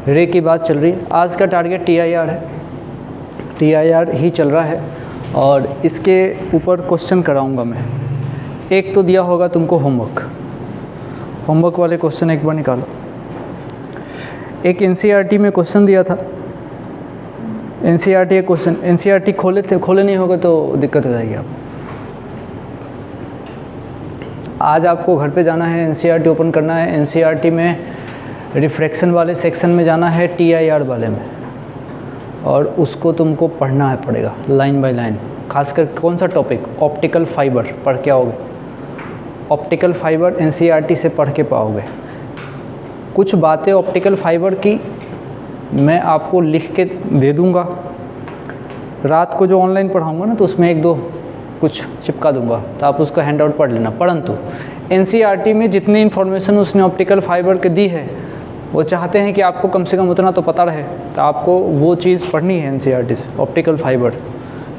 रे की बात चल रही है। आज का टारगेट TIR है, TIR ही चल रहा है और इसके ऊपर क्वेश्चन कराऊंगा मैं। एक तो दिया होगा तुमको होमवर्क वाले क्वेश्चन एक बार निकालो। एक NCERT में क्वेश्चन दिया था, NCERT क्वेश्चन, NCERT खोले नहीं होगा तो दिक्कत हो जाएगी आपको। आज आपको घर पे जाना है, NCERT ओपन करना है। NCERT में रिफ्रैक्शन वाले सेक्शन में जाना है, TIR वाले में, और उसको तुमको पढ़ना है पड़ेगा लाइन बाय लाइन। खासकर कौन सा टॉपिक? ऑप्टिकल फाइबर पढ़ के आओगे। ऑप्टिकल फाइबर NCERT से पढ़ के पाओगे। कुछ बातें ऑप्टिकल फाइबर की मैं आपको लिख के दे दूँगा। रात को जो ऑनलाइन पढ़ाऊँगा ना, तो उसमें एक दो कुछ चिपका दूंगा, तो आप उसका हैंड आउट पढ़ लेना। परंतु NCERT में जितनी इन्फॉर्मेशन उसने ऑप्टिकल फाइबर के दी है, वो चाहते हैं कि आपको कम से कम उतना तो पता रहे, तो आपको वो चीज़ पढ़नी है NCERT से, ऑप्टिकल फाइबर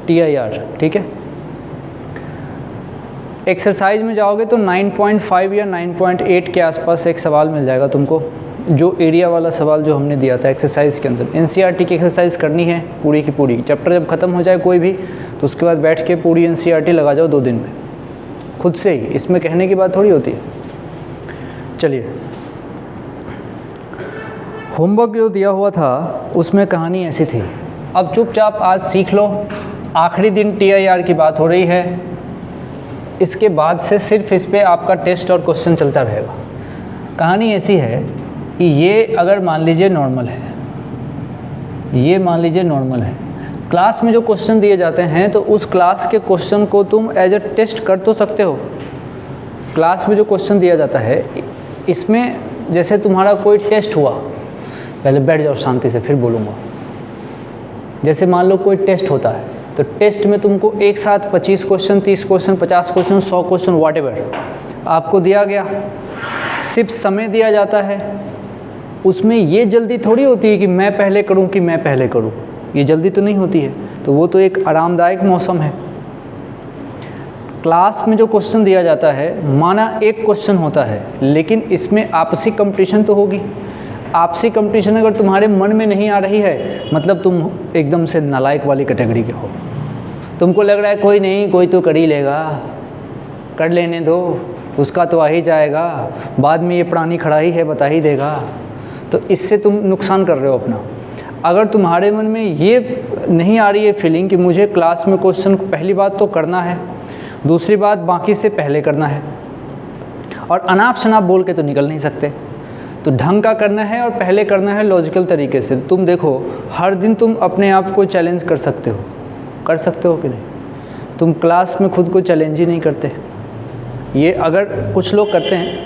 TIR, ठीक है। एक्सरसाइज में जाओगे तो 9.5 या 9.8 के आसपास एक सवाल मिल जाएगा तुमको, जो एरिया वाला सवाल जो हमने दिया था एक्सरसाइज के अंदर। NCERT की एक्सरसाइज करनी है पूरी की पूरी। चैप्टर जब ख़त्म हो जाए कोई भी, तो उसके बाद बैठ के पूरी NCERT लगा जाओ 2 दिन में, खुद से ही। इसमें कहने की बात थोड़ी होती है। चलिए, होमवर्क जो दिया हुआ था उसमें कहानी ऐसी थी। अब चुपचाप आज सीख लो। आखिरी दिन TIR की बात हो रही है, इसके बाद से सिर्फ इस पर आपका टेस्ट और क्वेश्चन चलता रहेगा। कहानी ऐसी है कि ये अगर मान लीजिए नॉर्मल है, ये मान लीजिए नॉर्मल है, क्लास में जो क्वेश्चन दिए जाते हैं तो उस क्लास के क्वेश्चन को तुम एज अ टेस्ट कर तो सकते हो। क्लास में जो क्वेश्चन दिया जाता है, इसमें जैसे तुम्हारा कोई टेस्ट हुआ, पहले बैठ जाओ शांति से, फिर बोलूँगा। जैसे मान लो कोई टेस्ट होता है, तो टेस्ट में तुमको एक साथ 25 question, 30 question, 50 question, 100 question, whatever आपको दिया गया, सिर्फ समय दिया जाता है। उसमें ये जल्दी थोड़ी होती है कि मैं पहले करूं कि मैं पहले करूं, ये जल्दी तो नहीं होती है। तो वो तो एक आरामदायक मौसम है। क्लास में जो क्वेश्चन दिया जाता है, माना एक क्वेश्चन होता है, लेकिन इसमें आपसी कंपटीशन तो होगी। आपसी कंपटीशन अगर तुम्हारे मन में नहीं आ रही है, मतलब तुम एकदम से नालायक वाली कैटेगरी के हो। तुमको लग रहा है कोई नहीं, कोई तो कर ही लेगा, कर लेने दो, उसका तो आ ही जाएगा, बाद में ये पुरानी खड़ाई है बता ही देगा, तो इससे तुम नुकसान कर रहे हो अपना। अगर तुम्हारे मन में ये नहीं आ रही है फीलिंग कि मुझे क्लास में क्वेश्चन पहली बात तो करना है, दूसरी बात बाकी से पहले करना है, और अनाप शनाप बोल के तो निकल नहीं सकते, तो ढंग का करना है और पहले करना है लॉजिकल तरीके से। तुम देखो, हर दिन तुम अपने आप को चैलेंज कर सकते हो कि नहीं? तुम क्लास में खुद को चैलेंज ही नहीं करते। ये अगर कुछ लोग करते हैं,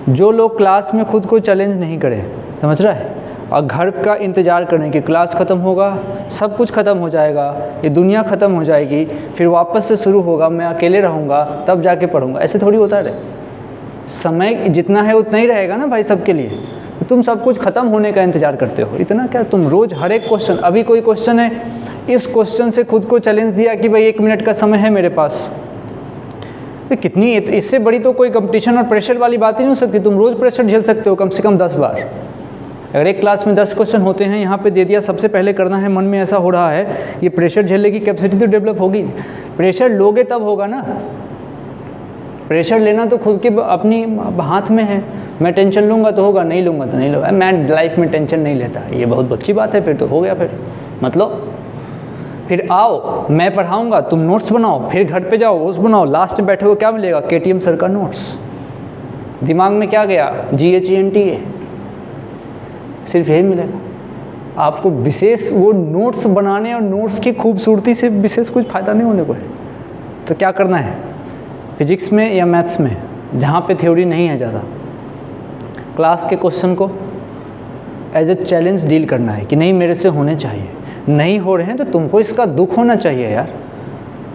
जो लोग क्लास में खुद को चैलेंज नहीं करें, समझ रहा है, और घर का इंतज़ार करें कि क्लास ख़त्म होगा, सब कुछ ख़त्म हो जाएगा, ये दुनिया ख़त्म हो जाएगी, फिर वापस से शुरू होगा, मैं अकेले रहूँगा, तब जाके पढ़ूँगा, ऐसे थोड़ी होता है। समय जितना है उतना ही रहेगा ना भाई सबके लिए। तुम सब कुछ ख़त्म होने का इंतज़ार करते हो, इतना क्या? तुम रोज़ हर एक क्वेश्चन, अभी कोई क्वेश्चन है, इस क्वेश्चन से खुद को चैलेंज दिया कि भाई 1 मिनट का समय है मेरे पास, तो कितनी, इससे बड़ी तो कोई कंपटीशन और प्रेशर वाली बात ही नहीं हो सकती। तुम रोज़ प्रेशर झेल सकते हो कम से कम 10 बार। अगर एक क्लास में 10 क्वेश्चन होते हैं, यहाँ पे दे दिया सबसे पहले करना है, मन में ऐसा हो रहा है, ये प्रेशर झेलने की कैपेसिटी तो डेवलप होगी। प्रेशर लोगे तब होगा ना। प्रेशर लेना तो खुद के अपनी हाथ में है। मैं टेंशन लूँगा तो होगा, नहीं लूँगा तो नहीं लूँगा। मैं लाइफ में टेंशन नहीं लेता, ये बहुत अच्छी बात है, फिर तो हो गया। फिर मतलब फिर आओ, मैं पढ़ाऊँगा, तुम नोट्स बनाओ, फिर घर पे जाओ नोट्स बनाओ, लास्ट में बैठे हो क्या मिलेगा? KTM सर का नोट्स। दिमाग में क्या गया? GHENT, सिर्फ यही मिलेगा आपको। विशेष वो नोट्स बनाने और नोट्स की खूबसूरती से विशेष कुछ फ़ायदा नहीं होने को है। तो क्या करना है? फिजिक्स में या मैथ्स में, जहाँ पे थ्योरी नहीं है ज़्यादा, क्लास के क्वेश्चन को एज ए चैलेंज डील करना है कि नहीं मेरे से होने चाहिए। नहीं हो रहे हैं तो तुमको इसका दुख होना चाहिए यार।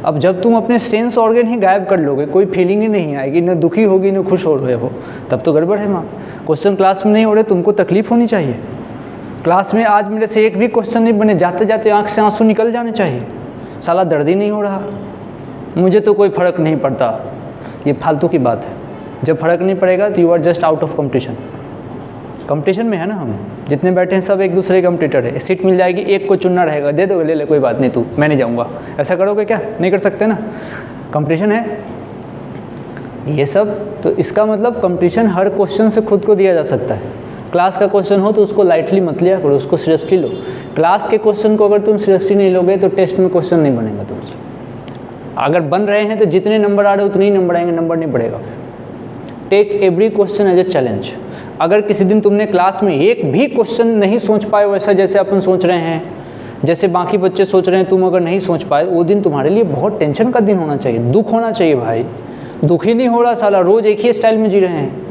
अब जब तुम अपने सेंस ऑर्गन ही गायब कर लोगे, कोई फीलिंग ही नहीं आएगी, न दुखी होगी न खुश हो रहे हो, तब तो गड़बड़ है माँ। क्वेश्चन क्लास में नहीं हो रहे, तुमको तकलीफ़ होनी चाहिए। क्लास में आज मेरे से एक भी क्वेश्चन नहीं बने, जाते जाते आँख से आंसू निकल जाने चाहिए। साला दर्द ही नहीं हो रहा, मुझे तो कोई फ़र्क नहीं पड़ता, ये फालतू की बात है। जब फ़र्क नहीं पड़ेगा तो you are just out of competition. Competition में है ना, हम जितने बैठे हैं सब एक दूसरे के कंपटीटर है। सीट मिल जाएगी, एक को चुनना रहेगा, दे दोगे, ले ले कोई बात नहीं, तू मैं नहीं जाऊँगा, ऐसा करोगे क्या? नहीं कर सकते ना, कंपटीशन है ये सब। तो इसका मतलब कंपटीशन हर क्वेश्चन से खुद को दिया जा सकता है। क्लास का क्वेश्चन हो तो उसको लाइटली मत लिया करो, उसको सीरियसली लो। क्लास के क्वेश्चन को अगर तुम सीरियसली नहीं लोगे तो टेस्ट में क्वेश्चन नहीं बनेगा तुमसे। अगर बन रहे हैं तो जितने नंबर आ रहे उतने ही नंबर आएंगे, नंबर नहीं बढ़ेगा। Take every question as a challenge. अगर किसी दिन तुमने क्लास में एक भी क्वेश्चन नहीं सोच पाए वैसा जैसे अपन सोच रहे हैं, जैसे बाकी बच्चे सोच रहे हैं, तुम अगर नहीं सोच पाए, वो दिन तुम्हारे लिए बहुत टेंशन का दिन होना चाहिए, दुख होना चाहिए भाई। दुख ही नहीं हो रहा, साला रोज़ एक ही स्टाइल में जी रहे हैं।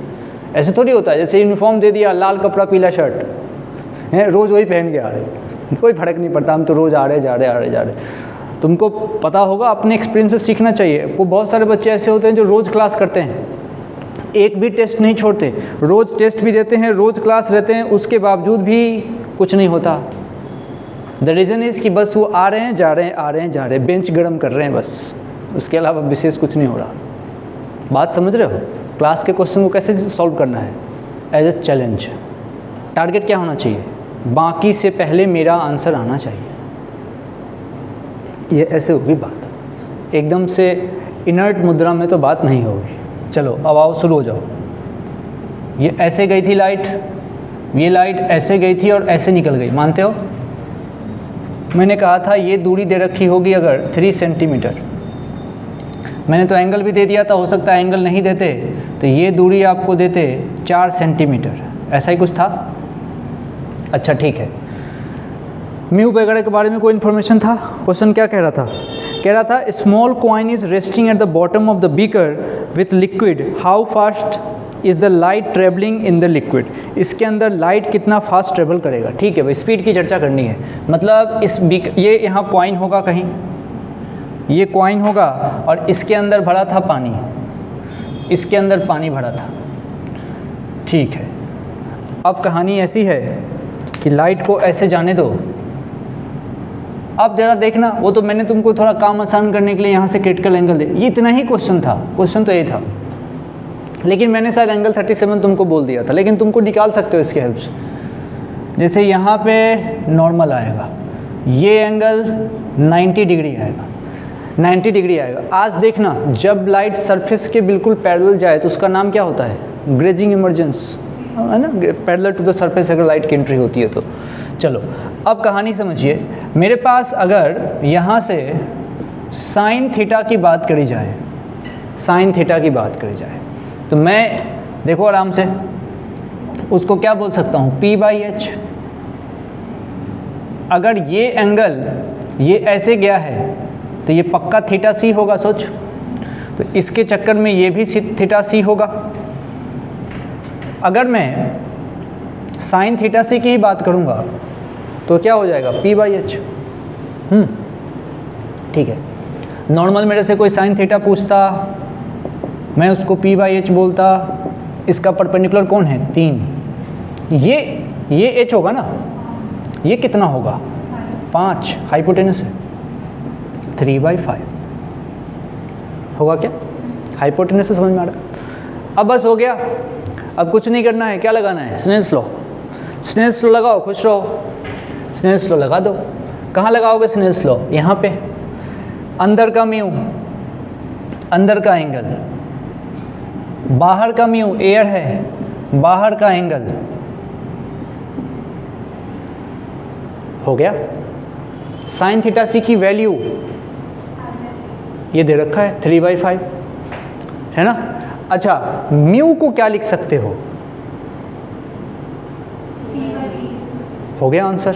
ऐसे थोड़ी होता है जैसे यूनिफॉर्म दे दिया, लाल कपड़ा पीला शर्ट है, रोज़ वही पहन के आ रहे, कोई फ़र्क नहीं पड़ता, हम तो रोज़ आ रहे जा रहे। तुमको पता होगा, अपने एक्सपीरियंस से सीखना चाहिए। वो बहुत सारे बच्चे ऐसे होते हैं जो रोज़ क्लास करते हैं, एक भी टेस्ट नहीं छोड़ते, रोज़ टेस्ट भी देते हैं, रोज़ क्लास रहते हैं, उसके बावजूद भी कुछ नहीं होता। द रीज़न इज़ कि बस वो आ रहे हैं जा रहे हैं, आ रहे हैं जा रहे हैं, बेंच गर्म कर रहे हैं बस, उसके अलावा विशेष कुछ नहीं हो रहा। बात समझ रहे हो? क्लास के क्वेश्चन को कैसे सॉल्व करना है? As a challenge. टारगेट क्या होना चाहिए? बाकी से पहले मेरा आंसर आना चाहिए। ये ऐसे होगी बात, एकदम से इनर्ट मुद्रा में तो बात नहीं होगी। चलो अब आओ, शुरू हो जाओ। ये ऐसे गई थी लाइट, ये लाइट ऐसे गई थी और ऐसे निकल गई, मानते हो? मैंने कहा था ये दूरी दे रखी होगी अगर 3 सेंटीमीटर, मैंने तो एंगल भी दे दिया था, हो सकता है एंगल नहीं देते तो ये दूरी आपको देते 4 सेंटीमीटर, ऐसा ही कुछ था। अच्छा ठीक है, म्यू वगैरह के बारे में कोई इन्फॉर्मेशन था? क्वेश्चन क्या कह रहा था? कह रहा था small coin is resting at the bottom of the beaker with liquid, how fast is the light travelling in the liquid. इसके अंदर लाइट कितना फास्ट ट्रेवल करेगा। ठीक है भाई, स्पीड की चर्चा करनी है। मतलब इस ये यहाँ कॉइन होगा, कहीं ये कॉइन होगा और इसके अंदर भरा था पानी, इसके अंदर पानी भरा था। ठीक है, अब कहानी ऐसी है कि लाइट को ऐसे जाने दो। अब जरा देखना, वो तो मैंने तुमको थोड़ा काम आसान करने के लिए यहाँ से क्रिटिकल एंगल दे, ये इतना ही क्वेश्चन था, क्वेश्चन तो ये था, लेकिन मैंने शायद एंगल 37 तुमको बोल दिया था, लेकिन तुमको निकाल सकते हो इसके हेल्प से। जैसे यहाँ पे नॉर्मल आएगा, ये एंगल 90 डिग्री आएगा, 90 डिग्री आएगा। आज देखना, जब लाइट सरफेस के बिल्कुल पैरेलल जाए तो उसका नाम क्या होता है? ग्रेजिंग इमर्जेंस, है ना, पैरेलल टू द सरफेस अगर लाइट की एंट्री होती है तो। चलो अब कहानी समझिए। मेरे पास अगर यहाँ से साइन थीटा की बात करी जाए, साइन थीटा की बात करी जाए, तो मैं देखो आराम से उसको क्या बोल सकता हूँ? P/H। अगर ये एंगल ये ऐसे गया है तो ये पक्का थीटा सी होगा, सोच। तो इसके चक्कर में ये भी थीटा सी होगा। अगर मैं साइन थीटा सी की ही बात करूँगा तो क्या हो जाएगा? P/H। ठीक है, नॉर्मल मेरे से कोई साइन थीटा पूछता, मैं उसको P/H बोलता। इसका परपेंडिकुलर कौन है? 3। ये h होगा ना, ये कितना होगा? 5, हाइपोटेनस है। 3/5 होगा क्या? हाइपोटेनस से समझ में आ रहा? अब बस हो गया, अब कुछ नहीं करना है। क्या लगाना है? Snell's law. स्नेल्स लॉ लगाओ, खुश रहो। स्नेल्स लॉ लगा दो। कहाँ लगाओगे स्नेल्स लॉ? यहाँ पे। अंदर का म्यू, अंदर का एंगल, बाहर का म्यू एयर है, बाहर का एंगल हो गया। साइन थीटा सी की वैल्यू ये दे रखा है 3/5, है ना। अच्छा, म्यू को क्या लिख सकते हो? हो गया आंसर।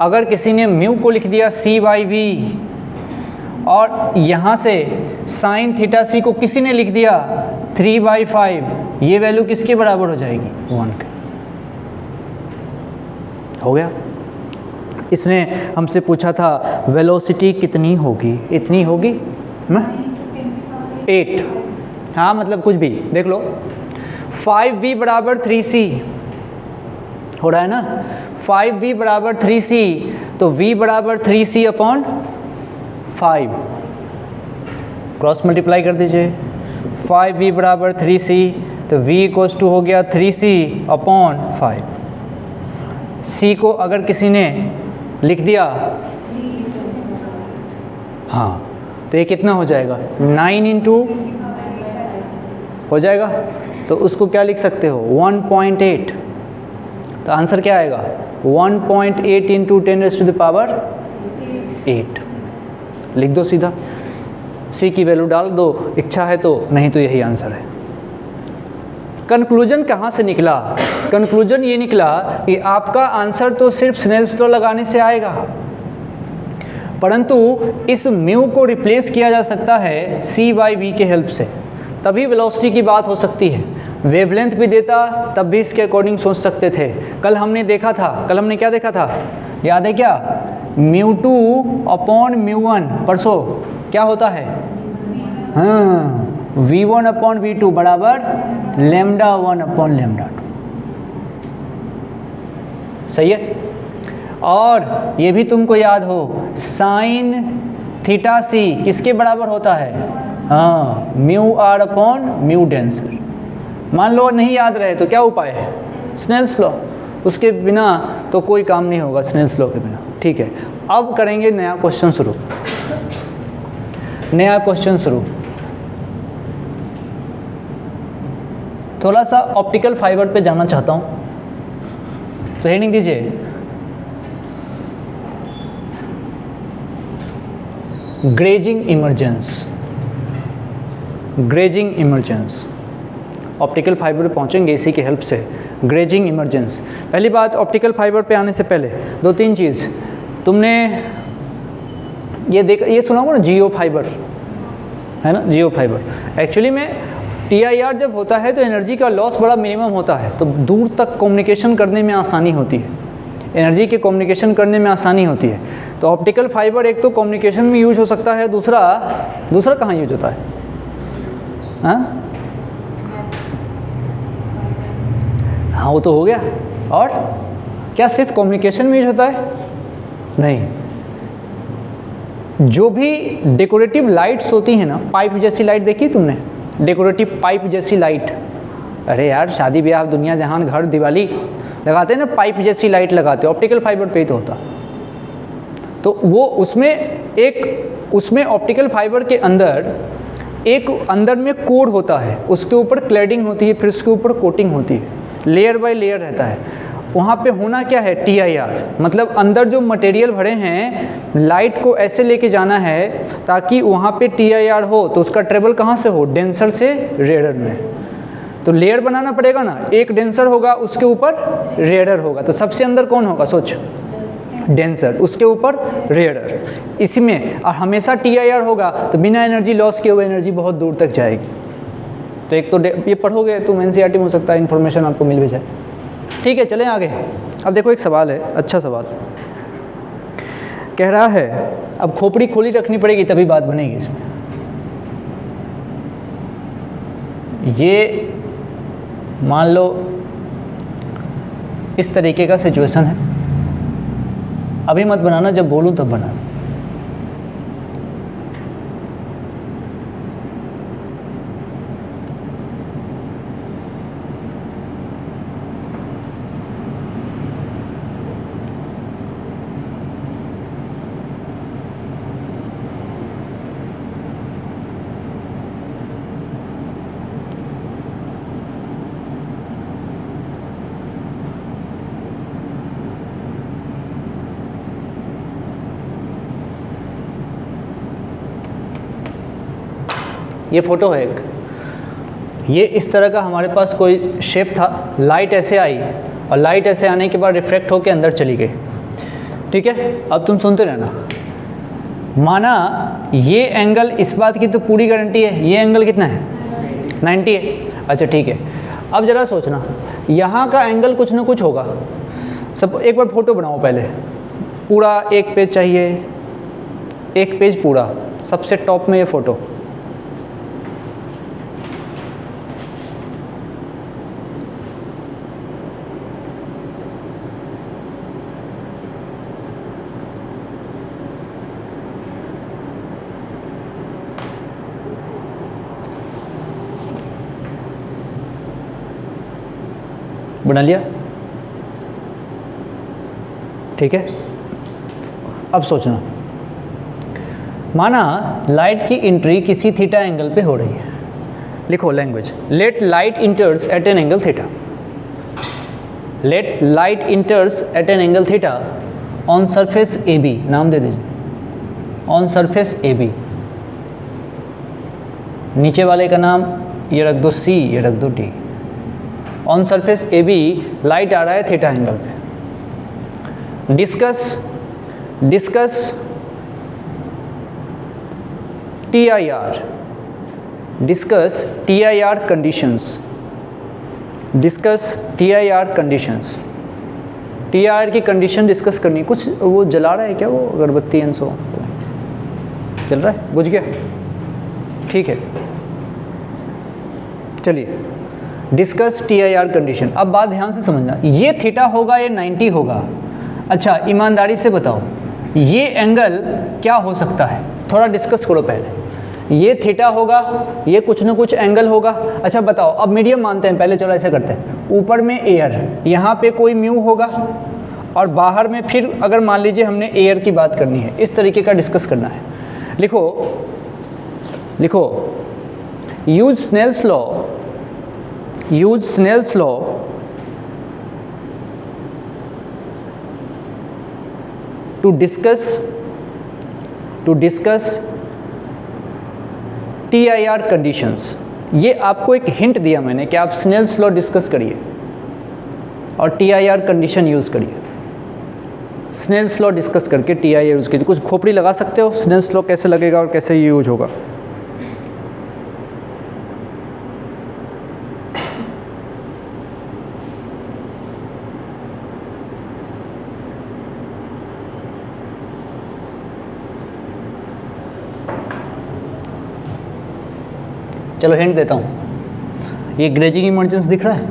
अगर किसी ने म्यू को लिख दिया C/V और यहाँ से साइन थीटा सी को किसी ने लिख दिया 3/5, ये वैल्यू किसके बराबर हो जाएगी? 1 के। हो गया। इसने हमसे पूछा था वेलोसिटी कितनी होगी? इतनी होगी ना, 8। हाँ मतलब कुछ भी देख लो। 5v बराबर 3c हो रहा है ना। 5v बराबर 3c, तो v बराबर 3c अपॉन 5, क्रॉस मल्टीप्लाई कर दीजिए। 5v बराबर 3c, तो v इक्वल्स टू हो गया 3c अपॉन 5। सी को अगर किसी ने लिख दिया, हाँ, तो ये कितना हो जाएगा, 9 इंटू हो जाएगा, तो उसको क्या लिख सकते हो, 1.8। तो आंसर क्या आएगा, 1.8 इंटू 10⁻⁸ लिख दो सीधा, सी की वैल्यू डाल दो, इच्छा है तो, नहीं तो यही आंसर है। कंक्लूजन कहाँ से निकला, कंक्लूजन ये निकला कि आपका आंसर तो सिर्फ स्नेल्स लॉ लगाने से आएगा, परंतु इस म्यू को रिप्लेस किया जा सकता है सी बाई वी के हेल्प से, तभी वेलोसिटी की बात हो सकती है। वेवलेंथ भी देता तब भी इसके अकॉर्डिंग सोच सकते थे। कल हमने देखा था, कल हमने क्या देखा था, याद है क्या, μ2/μ1, परसों क्या होता है, हाँ, v1/v2 बराबर λ1/λ2, सही है। और ये भी तुमको याद हो, साइन थीटा सी किसके बराबर होता है, हाँ, μr/μ डेंसर। मान लो नहीं याद रहे तो क्या उपाय है, स्नेल्स लॉ, उसके बिना तो कोई काम नहीं होगा, स्नेल्स लॉ के बिना। ठीक है, अब करेंगे नया क्वेश्चन शुरू, नया क्वेश्चन शुरू। थोड़ा सा ऑप्टिकल फाइबर पे जाना चाहता हूँ, तो हेडिंग दीजिए, grazing emergence. Grazing emergence, optical fibre पे पहुँचेंगे इसी की हेल्प से। ग्रेजिंग इमरजेंस, पहली बात, ऑप्टिकल फाइबर पे आने से पहले 2-3 चीज़ तुमने ये सुना होगा ना, जियो फाइबर, है ना, जियो फाइबर। एक्चुअली में TIR जब होता है तो एनर्जी का लॉस बड़ा मिनिमम होता है, तो दूर तक कम्युनिकेशन करने में आसानी होती है, एनर्जी के कम्युनिकेशन करने में आसानी होती है। तो ऑप्टिकल फाइबर एक तो कम्युनिकेशन में यूज हो सकता है, दूसरा कहाँ यूज होता है, हाँ, वो तो हो गया। और क्या सिर्फ कम्युनिकेशन में यूज होता है, नहीं, जो भी डेकोरेटिव लाइट्स होती हैं ना, पाइप जैसी लाइट देखी तुमने, डेकोरेटिव पाइप जैसी लाइट, अरे यार शादी ब्याह दुनिया जहान घर दिवाली लगाते हैं ना, पाइप जैसी लाइट लगाते हैं, ऑप्टिकल फाइबर पे ही तो होता। तो वो उसमें ऑप्टिकल फाइबर के अंदर में कोर होता है, उसके ऊपर क्लैडिंग होती है, फिर उसके ऊपर कोटिंग होती है, लेयर बाय लेयर रहता है। वहाँ पे होना क्या है, TIR, मतलब अंदर जो मटेरियल भरे हैं, लाइट को ऐसे लेके जाना है ताकि वहाँ पे TIR हो, तो उसका ट्रेवल कहाँ से हो, डेंसर से रेडर में। तो लेयर बनाना पड़ेगा ना, एक डेंसर होगा, उसके ऊपर रेडर होगा, तो सबसे अंदर कौन होगा, सोच, डेंसर, उसके ऊपर रेडर, इसी में, और हमेशा TIR होगा तो बिना एनर्जी लॉस किए हुए एनर्जी बहुत दूर तक जाएगी। तो एक तो ये पढ़ोगे तुम NCERT में, हो सकता है इन्फॉर्मेशन आपको मिल भी जाए। ठीक है, चलें आगे। अब देखो एक सवाल है, अच्छा सवाल कह रहा है, अब खोपड़ी खोली रखनी पड़ेगी तभी बात बनेगी इसमें। ये मान लो इस तरीके का सिचुएशन है, अभी मत बनाना, जब बोलूं तब बनाना। ये फोटो है एक, ये इस तरह का हमारे पास कोई शेप था, लाइट ऐसे आई और लाइट ऐसे आने के बाद रिफ्लेक्ट होकर अंदर चली गई। ठीक है, अब तुम सुनते रहना। माना ये एंगल, इस बात की तो पूरी गारंटी है, ये एंगल कितना है, 90 है। अच्छा ठीक है, अब ज़रा सोचना, यहाँ का एंगल कुछ ना कुछ होगा। सब एक बार फोटो बनाओ पहले, पूरा एक पेज चाहिए, एक पेज पूरा, सबसे टॉप में ये फ़ोटो। बना लिया? ठीक है, अब सोचना, माना लाइट की एंट्री किसी थीटा एंगल पे हो रही है, लिखो language, let light enters at an angle theta, let light enters at an angle theta on surface A B, नाम दे दीजिए, ऑन सरफेस ए बी, नीचे वाले का नाम ये रख दो सी, ये रख दो D, on surface A B light आ रहा है थीटा एंगल पे, discuss TIR, discuss TIR conditions, discuss TIR conditions, TIR की कंडीशन डिस्कस करनी। कुछ वो जला रहा है क्या, वो अगरबत्ती एंड सो चल रहा है, बुझ गया, ठीक है, चलिए डिस्कस TIR कंडीशन। अब बात ध्यान से समझना, ये थीटा होगा या 90 होगा। अच्छा ईमानदारी से बताओ ये एंगल क्या हो सकता है, थोड़ा डिस्कस करो पहले। ये थीटा होगा, ये कुछ ना कुछ एंगल होगा। अच्छा बताओ, अब मीडियम मानते हैं पहले, चलो ऐसा करते हैं, ऊपर में एयर, यहाँ पे कोई म्यू होगा, और बाहर में फिर अगर मान लीजिए हमने एयर की बात करनी है, इस तरीके का डिस्कस करना है। लिखो लिखो, use Snell's law, use Snell's law to discuss TIR conditions. ये आपको एक हिंट दिया मैंने कि आप स्नेल्स लॉ डिस्कस करिए और TIR कंडीशन यूज़ करिए। स्नेल्स लॉ डिस्कस करके TIR यूज़ कीजिए। कुछ खोपड़ी लगा सकते हो, स्नेल्स लॉ कैसे लगेगा और कैसे यूज होगा। चलो हिंट देता हूँ, ये ग्रेजिंग इमर्जेंस दिख रहा है,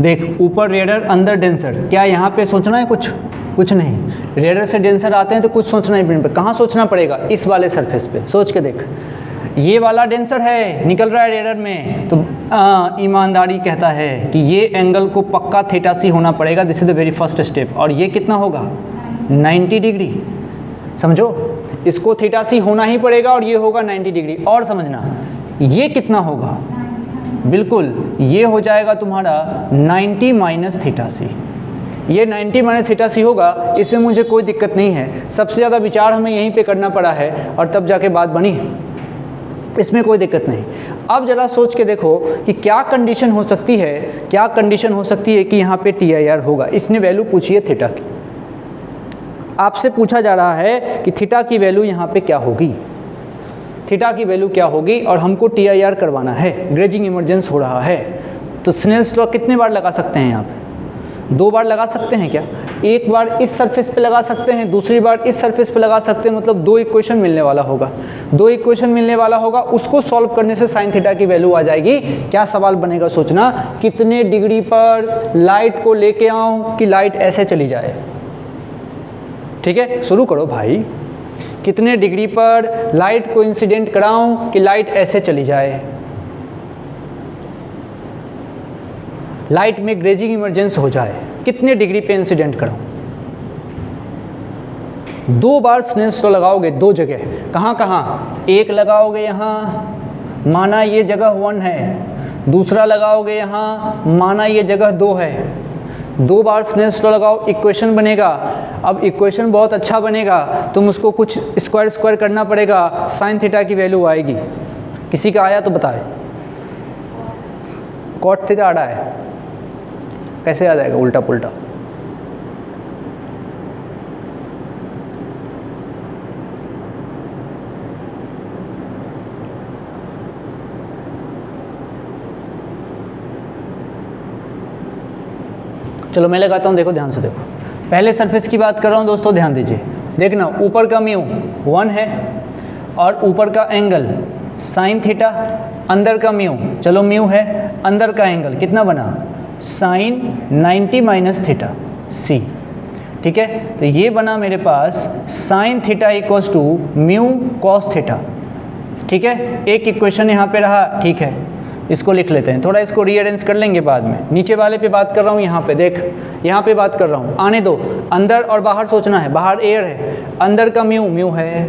देख ऊपर रेडर अंदर डेंसर, क्या यहाँ पे सोचना है कुछ नहीं। रेडर से डेंसर आते हैं तो कुछ सोचना है प्रिंट पर, कहाँ सोचना पड़ेगा, इस वाले सरफेस पे सोच के देख, ये वाला डेंसर है निकल रहा है रेडर में, तो ईमानदारी कहता है कि ये एंगल को पक्का थीटा सी होना पड़ेगा, this is the very first step. और ये कितना होगा 90 डिग्री, समझो इसको थीटा सी होना ही पड़ेगा और ये होगा 90 डिग्री। और समझना ये कितना होगा, बिल्कुल ये हो जाएगा तुम्हारा 90 माइनस थीटा सी। ये 90 माइनस थीटा सी होगा, इसमें मुझे कोई दिक्कत नहीं है। सबसे ज़्यादा विचार हमें यहीं पे करना पड़ा है और तब जाके बात बनी, इसमें कोई दिक्कत नहीं। अब ज़रा सोच के देखो कि क्या कंडीशन हो सकती है, क्या कंडीशन हो सकती है कि यहाँ पे TIR होगा। इसने वैल्यू पूछी है थीटा की, आपसे पूछा जा रहा है कि थीटा की वैल्यू यहाँ पे क्या होगी, थीटा की वैल्यू क्या होगी, और हमको TIR करवाना है, ग्रेजिंग इमरजेंस हो रहा है। तो स्नेल्स लॉ कितने बार लगा सकते हैं यहाँ पे, 2 बार लगा सकते हैं क्या, एक बार इस सरफेस पे लगा सकते हैं, दूसरी बार इस सरफेस पे लगा सकते हैं, मतलब 2 इक्वेशन मिलने वाला होगा, 2 इक्वेशन मिलने वाला होगा। उसको सॉल्व करने से साइन थीटा की वैल्यू आ जाएगी। क्या सवाल बनेगा सोचना, कितने डिग्री पर लाइट को लेके आऊँ कि लाइट ऐसे चली जाए। ठीक है, शुरू करो भाई, कितने डिग्री पर लाइट को इंसिडेंट कराऊं कि लाइट ऐसे चली जाए। लाइट में ग्रेजिंग इमरजेंस हो जाए, कितने डिग्री पे इंसिडेंट कराऊं। 2 बार स्नेल्स लॉ लगाओगे, 2 जगह, कहाँ कहाँ, एक लगाओगे यहाँ, माना ये जगह 1 है, दूसरा लगाओगे यहाँ, माना ये जगह 2 है। 2 बार स्नेल्स लॉ लगाओ, इक्वेशन बनेगा। अब इक्वेशन बहुत अच्छा बनेगा, तुम उसको कुछ स्क्वायर करना पड़ेगा, साइन थीटा की वैल्यू आएगी। किसी का आया तो बताए, कॉट थीटा आ रहा है, कैसे आ जाएगा उल्टा पुल्टा। चलो मैं लगाता हूँ, देखो ध्यान से देखो। पहले सरफेस की बात कर रहा हूँ दोस्तों, ध्यान दीजिए। देखना ऊपर का म्यू 1 है और ऊपर का एंगल साइन थीटा, अंदर का म्यू, चलो म्यू है, अंदर का एंगल कितना बना, साइन 90 माइनस थीटा सी। ठीक है, तो ये बना मेरे पास sine theta equals to mu cos theta. ठीक है, एक इक्वेशन यहाँ पे रहा, ठीक है। इसको लिख लेते हैं, थोड़ा इसको रीअरेंज कर लेंगे बाद में। नीचे वाले पे बात कर रहा हूँ, यहाँ पे देख, यहाँ पे बात कर रहा हूँ, आने दो। अंदर और बाहर सोचना है, बाहर एयर है, अंदर का म्यू म्यू है,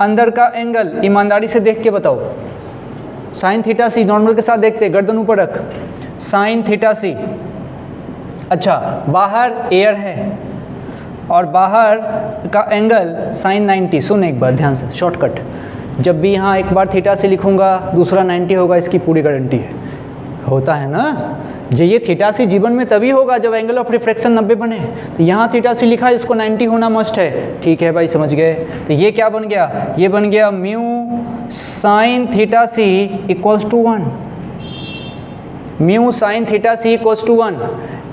अंदर का एंगल ईमानदारी से देख के बताओ, साइन थीटा सी, नॉर्मल के साथ देखते, गर्दन ऊपर रख, साइन थीटा सी। अच्छा, बाहर एयर है और बाहर का एंगल साइन 90। सुन एक बार ध्यान से, शॉर्टकट, जब भी यहाँ एक बार थीटा सी लिखूँगा दूसरा 90 होगा, इसकी पूरी गारंटी है। होता है ना, जो ये थीटा सी जीवन में तभी होगा जब एंगल ऑफ रिफ्रैक्शन 90 बने। तो यहाँ थीटा सी लिखा है, इसको 90 होना मस्ट है। ठीक है भाई, समझ गए। तो ये क्या बन गया, ये बन गया mu sine theta C equals to 1, mu sine theta C equals to 1।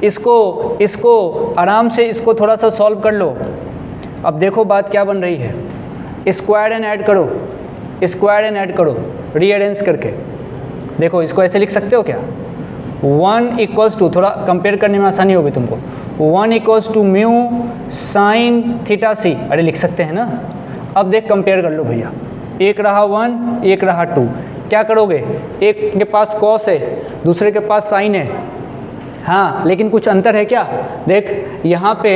इसको आराम से इसको थोड़ा सा सॉल्व कर लो। अब देखो बात क्या बन रही है, स्क्वायर एंड ऐड करो, स्क्वायर एंड ऐड करो रीअरेंज करके। देखो इसको ऐसे लिख सकते हो क्या, 1 इक्वल्स टू, थोड़ा कंपेयर करने में आसानी होगी तुमको, 1 equals to mu sine theta C, अरे लिख सकते हैं ना। अब देख कंपेयर कर लो भैया, एक रहा 1, एक रहा 2, क्या करोगे, एक के पास कॉस है, दूसरे के पास साइन है, हाँ लेकिन कुछ अंतर है क्या, देख यहाँ पे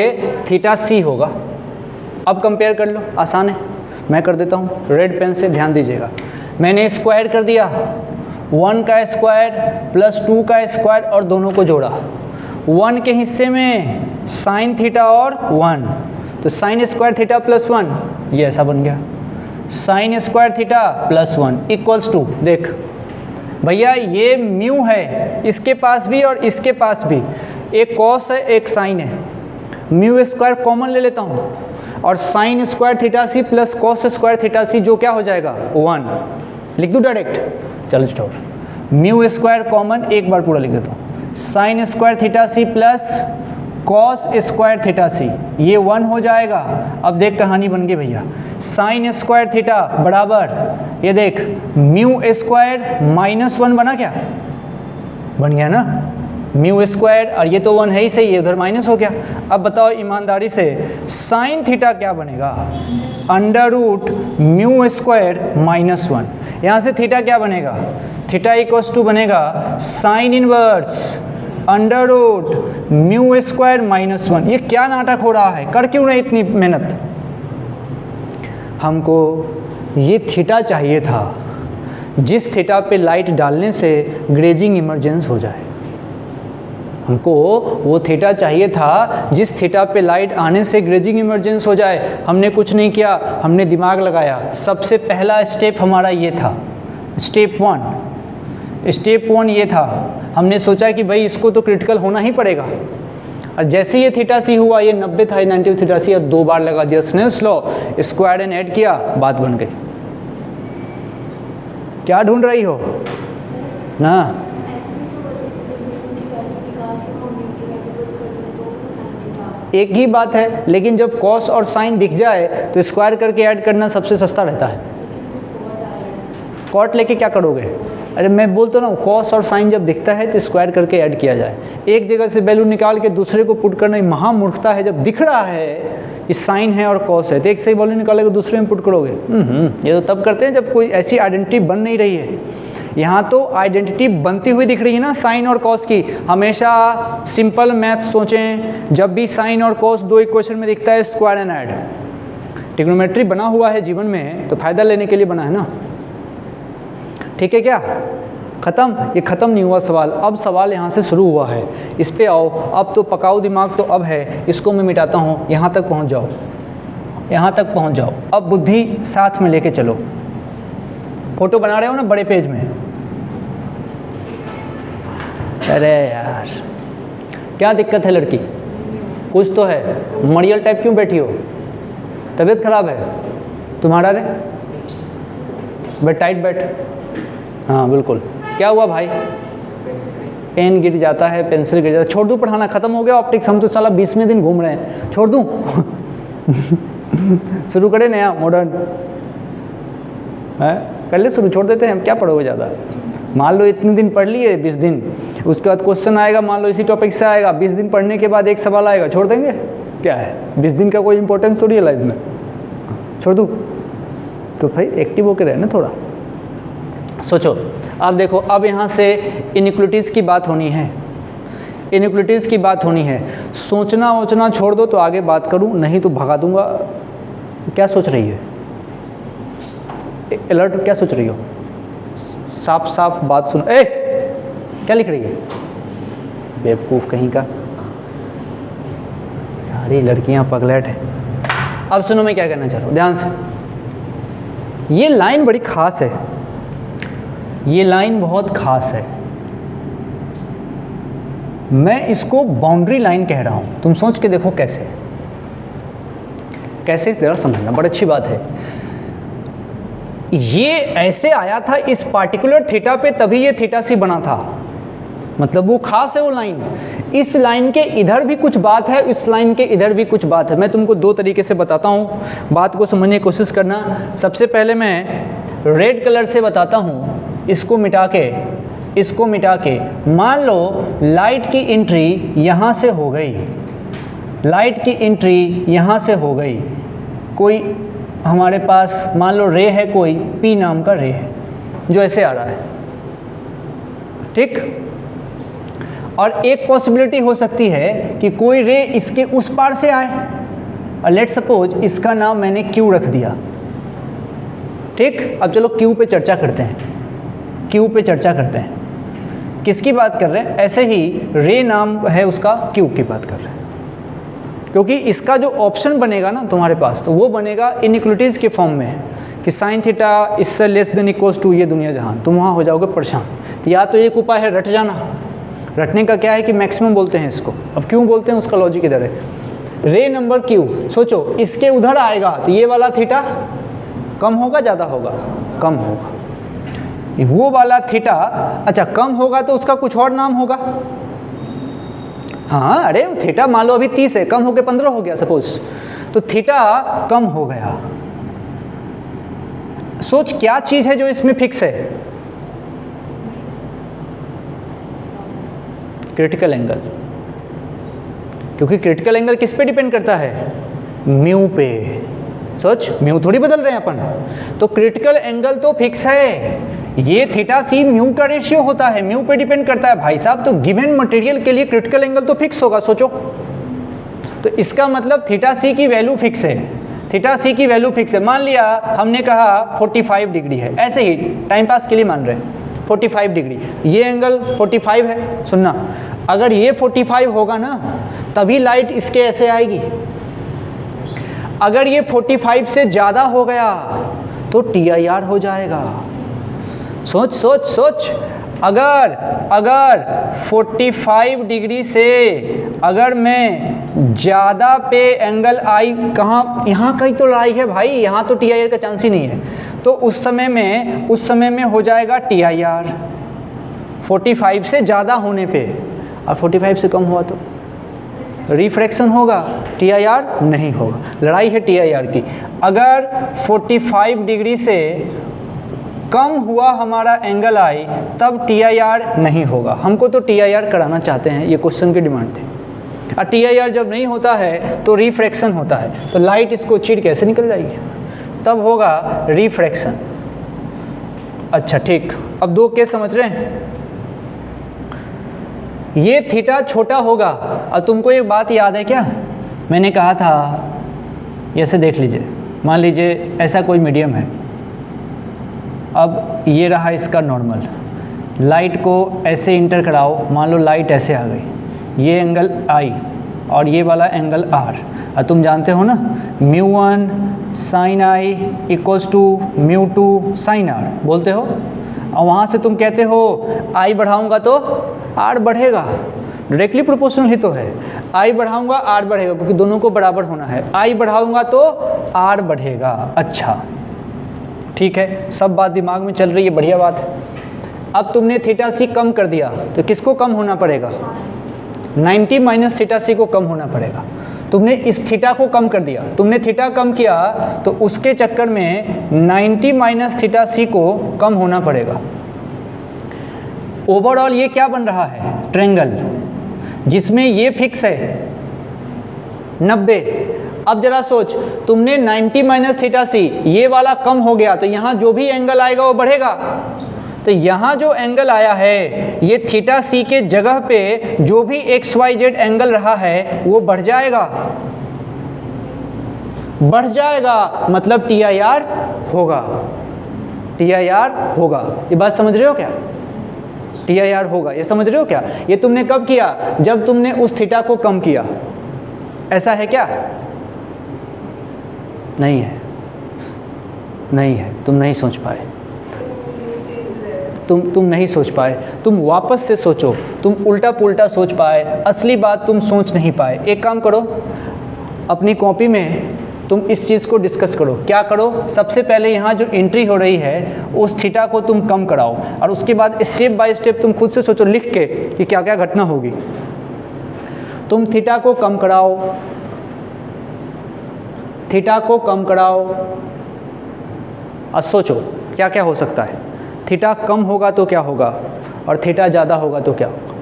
थीटा सी होगा। अब कंपेयर कर लो, आसान है, मैं कर देता हूँ, रेड पेन से ध्यान दीजिएगा। मैंने स्क्वायर कर दिया, 1 का स्क्वायर प्लस 2 का स्क्वायर और दोनों को जोड़ा, 1 के हिस्से में साइन थीटा और 1, तो साइन स्क्वायर थीटा प्लस 1, ये ऐसा बन गया, sine square theta plus 1 equals to, देख भैया ये म्यू है, इसके पास भी और इसके पास भी, एक कॉस है एक साइन है, म्यू स्क्वायर कॉमन ले लेता हूँ और sine square theta C plus cos square theta C, जो क्या हो जाएगा 1, लिख दूँ डायरेक्ट, चलो छोड़, म्यू स्क्वायर कॉमन एक बार पूरा लिख देता हूँ, sine square theta C plus cos square theta C, ये 1 हो जाएगा। अब देख कहानी बन गई भैया, साइन स्क्वायर थीटा बराबर, ये देख म्यू स्क्वायर माइनस 1 बना, क्या बन गया ना, म्यू स्क्वायर, और ये तो 1 है ही सही, ये उधर माइनस हो गया। अब बताओ ईमानदारी से, साइन थीटा क्या बनेगा, under root mu square minus 1, यहाँ से थीटा क्या बनेगा, थीटा इक्वल्स टू बनेगा sine inverse under root mu square minus 1। ये क्या नाटक हो रहा है, कर क्यों नहीं इतनी मेहनत, हमको ये थीटा चाहिए था जिस थीटा पे लाइट डालने से ग्रेजिंग इमर्जेंस हो जाए, हमको वो थीटा चाहिए था जिस थीटा पे लाइट आने से ग्रेजिंग इमर्जेंस हो जाए। हमने कुछ नहीं किया, हमने दिमाग लगाया। सबसे पहला स्टेप हमारा ये था, स्टेप 1 ये था, हमने सोचा कि भाई इसको तो क्रिटिकल होना ही पड़ेगा। और जैसे ये थीटा सी हुआ, ये 90 था, 90 थीटा सी, 2 बार लगा दिया Snell's law, square and add किया, बात बन गई। क्या ढूंढ रही हो ना, एक ही बात है, लेकिन जब कॉस और साइन दिख जाए तो स्क्वायर करके ऐड करना सबसे सस्ता रहता है। कॉट लेके क्या करोगे, अरे मैं बोलता ना, कॉस और साइन जब दिखता है तो स्क्वायर करके ऐड किया जाए। एक जगह से वैल्यू निकाल के दूसरे को पुट करना महामूर्खता है। जब दिख रहा है कि साइन है और कॉस है तो एक से ही वैल्यू निकालेगा दूसरे में पुट करोगे। ये तो तब करते हैं जब कोई ऐसी आइडेंटिटी बन नहीं रही है। यहाँ तो आइडेंटिटी बनती हुई दिख रही है ना साइन और कॉस की। हमेशा सिंपल मैथ सोचें, जब भी साइन और कॉस दो इक्वेशन में दिखता है स्क्वायर एंड ऐड। ट्रिग्नोमेट्री बना हुआ है जीवन में तो फायदा लेने के लिए बना है ना, ठीक है क्या? ख़त्म? ये ख़त्म नहीं हुआ सवाल, अब सवाल यहाँ से शुरू हुआ है। इस पे आओ, अब तो पकाऊ दिमाग तो अब है, इसको मैं मिटाता हूँ। यहाँ तक पहुँच जाओ, यहाँ तक पहुँच जाओ। अब बुद्धि साथ में लेके चलो। फोटो बना रहे हो ना बड़े पेज में? अरे यार क्या दिक्कत है लड़की? कुछ तो है, मरियल टाइप क्यों बैठी हो? तबीयत खराब है तुम्हारा? रे बैठ, टाइट बैठ। हाँ बिल्कुल। क्या हुआ भाई? पेन गिर जाता है, पेंसिल गिर जाता है। छोड़ दूँ पढ़ाना? ख़त्म हो गया ऑप्टिक्स, हम तो साला 20वें दिन घूम रहे हैं। छोड़ दूँ? शुरू करें नया मॉडर्न है? कर ले शुरू, छोड़ देते हैं हम। क्या पढ़ोगे ज़्यादा? मान लो इतने दिन पढ़ लिए, 20 दिन, उसके बाद क्वेश्चन आएगा, मान लो इसी टॉपिक से आएगा, 20 दिन पढ़ने के बाद एक सवाल आएगा, छोड़ देंगे? क्या है 20 दिन का कोई इंपॉर्टेंस थोड़ी है लाइफ में? छोड़ दूँ? तो भाई एक्टिव होकर रहे ना थोड़ा। सोचो, अब देखो, अब यहाँ से इनइक्वलिटीज़ की बात होनी है, इनइक्वलिटीज़ की बात होनी है। सोचना वोचना छोड़ दो तो आगे बात करूँ, नहीं तो भगा दूंगा। क्या सोच रही है? अलर्ट, क्या सोच रही हो? साफ साफ बात सुनो। ए, क्या लिख रही है? बेवकूफ़ कहीं का, सारी लड़कियां पगलेट है। अब सुनो मैं क्या कहना चाह रहा हूँ, ध्यान से। ये लाइन बड़ी खास है, ये लाइन बहुत खास है। मैं इसको बाउंड्री लाइन कह रहा हूँ। तुम सोच के देखो कैसे, कैसे जरा समझना, बड़ी अच्छी बात है। ये ऐसे आया था इस पार्टिकुलर थीटा पे, तभी ये थीटा सी बना था, मतलब वो खास है वो लाइन। इस लाइन के इधर भी कुछ बात है, इस लाइन के इधर भी कुछ बात है। मैं तुमको दो तरीके से बताता हूँ, बात को समझने की कोशिश करना। सबसे पहले मैं रेड कलर से बताता हूँ, इसको मिटा के मान लो लाइट की एंट्री यहाँ से हो गई, लाइट की एंट्री यहाँ से हो गई। कोई हमारे पास मान लो रे है, कोई पी नाम का रे है जो ऐसे आ रहा है, ठीक। और एक पॉसिबिलिटी हो सकती है कि कोई रे इसके उस पार से आए, और लेट सपोज इसका नाम मैंने क्यू रख दिया, ठीक। अब चलो क्यू पे चर्चा करते हैं, क्यू पे चर्चा करते हैं। किसकी बात कर रहे हैं? ऐसे ही रे नाम है उसका, क्यू की बात कर रहे हैं। क्योंकि इसका जो ऑप्शन बनेगा ना तुम्हारे पास, तो वो बनेगा इनइक्वलिटीज़ के फॉर्म में कि साइन थीटा इससे लेस देन इक्वल्स टू ये दुनिया जहान। तुम वहाँ हो जाओगे परेशान। तो या तो एक उपाय है रट जाना, रटने का क्या है कि मैक्सिमम बोलते हैं इसको। अब क्यों बोलते हैं उसका लॉजिक इधर है। रे नंबर क्यू, सोचो इसके उधर आएगा तो ये वाला थीटा कम होगा ज़्यादा होगा? कम होगा। वो वाला थीटा, अच्छा कम होगा तो उसका कुछ और नाम होगा। हाँ, अरे थीटा मान लो अभी 30 है, कम होके 15 हो गया सपोज, तो थीटा कम हो गया। सोच क्या चीज़ है जो इसमें फिक्स है? Critical angle. क्योंकि क्रिटिकल एंगल किस पे डिपेंड करता है? म्यू पे। सोच, म्यू थोड़ी बदल रहे हैं अपन, तो क्रिटिकल एंगल तो फिक्स है। ये थीटा सी म्यू का रेशियो होता है, म्यू पे डिपेंड करता है भाई साहब। तो गिवन मटेरियल के लिए क्रिटिकल एंगल तो फिक्स होगा। सोचो, तो इसका मतलब थीटा सी की वैल्यू फिक्स है, थीटा सी की वैल्यू फिक्स है। मान लिया हमने कहा 45 डिग्री है, ऐसे ही टाइम पास के लिए मान रहे हैं 45 डिग्री, ये एंगल 45 है। सुनना, अगर ये 45 होगा ना तभी लाइट इसके ऐसे आएगी। अगर ये 45 से ज़्यादा हो गया तो TIR हो जाएगा। सोच सोच सोच, अगर 45 डिग्री से अगर मैं ज़्यादा पे एंगल आई, कहाँ, यहाँ कहीं तो लाई है भाई, यहाँ तो TIR का चांस ही नहीं है। तो उस समय में हो जाएगा TIR 45 से ज़्यादा होने पे, और 45 से कम हुआ तो रिफ्रैक्शन होगा, TIR नहीं होगा। लड़ाई है TIR की। अगर 45 डिग्री से कम हुआ हमारा एंगल आई तब TIR नहीं होगा। हमको तो TIR कराना चाहते हैं, ये क्वेश्चन की डिमांड थी। और TIR जब नहीं होता है तो रिफ्रैक्शन होता है, तो लाइट इसको चीर कैसे निकल जाएगी, तब होगा रिफ्रैक्शन। अच्छा ठीक, अब दो केस समझ रहे हैं। ये थीटा छोटा होगा। अब तुमको एक बात याद है क्या, मैंने कहा था, ऐसे देख लीजिए, मान लीजिए ऐसा कोई मीडियम है। अब ये रहा इसका नॉर्मल, लाइट को ऐसे इंटर कराओ, मान लो लाइट ऐसे आ गई, ये एंगल I और ये वाला एंगल R। और तुम जानते हो ना μ1 sin I equals to μ2 sin R बोलते हो, और वहाँ से तुम कहते हो I बढ़ाऊँगा तो R बढ़ेगा, डायरेक्टली प्रोपोर्शनल ही तो है। I बढ़ाऊँगा R बढ़ेगा, क्योंकि दोनों को बराबर होना है। I बढ़ाऊँगा तो R बढ़ेगा। अच्छा ठीक है, सब बात दिमाग में चल रही है, बढ़िया बात है। अब तुमने थीटा सी कम कर दिया तो किसको कम होना पड़ेगा? 90 माइनस थीटा सी को कम होना पड़ेगा। तुमने इस थीटा को कम कर दिया, तुमने थीटा कम किया तो उसके चक्कर में 90 माइनस थीटा सी को कम होना पड़ेगा। ओवरऑल ये क्या बन रहा है? ट्रायंगल, जिसमें ये फिक्स है 90। अब जरा सोच, तुमने 90 माइनस थीटा सी, ये वाला कम हो गया तो यहाँ जो भी एंगल आएगा वो बढ़ेगा। तो यहाँ जो एंगल आया है ये थीटा सी के जगह पे जो भी एक्स वाई जेड एंगल रहा है वो बढ़ जाएगा, बढ़ जाएगा, मतलब टी आई आर होगा, टी आई आर होगा। ये बात समझ रहे हो क्या? टी आई आर होगा, ये समझ रहे हो क्या? ये तुमने कब किया? जब तुमने उस थीटा को कम किया। ऐसा है क्या? नहीं है, नहीं है, तुम नहीं सोच पाए, तुम नहीं सोच पाए, तुम वापस से सोचो, तुम उल्टा पुल्टा सोच पाए, असली बात तुम सोच नहीं पाए। एक काम करो, अपनी कॉपी में तुम इस चीज़ को डिस्कस करो। क्या करो? सबसे पहले यहाँ जो एंट्री हो रही है उस थीटा को तुम कम कराओ और उसके बाद स्टेप बाय स्टेप तुम खुद से सोचो लिख के कि क्या क्या घटना होगी। तुम थीटा को कम कराओ, थीटा को कम कराओ और सोचो क्या क्या हो सकता है। थीटा कम होगा तो क्या होगा और थीटा ज़्यादा होगा तो क्या होगा।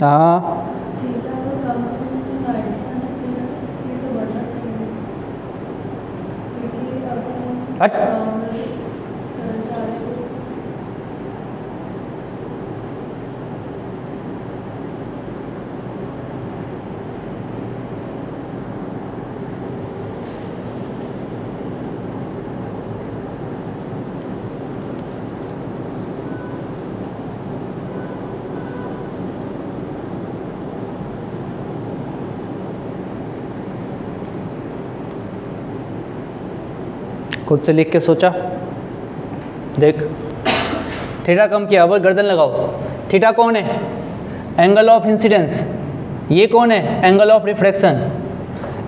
हाँ खुद से लिख के सोचा, देख थीटा कम किया, अब गर्दन लगाओ। थीटा कौन है? Angle of incidence. ये कौन है? Angle of refraction.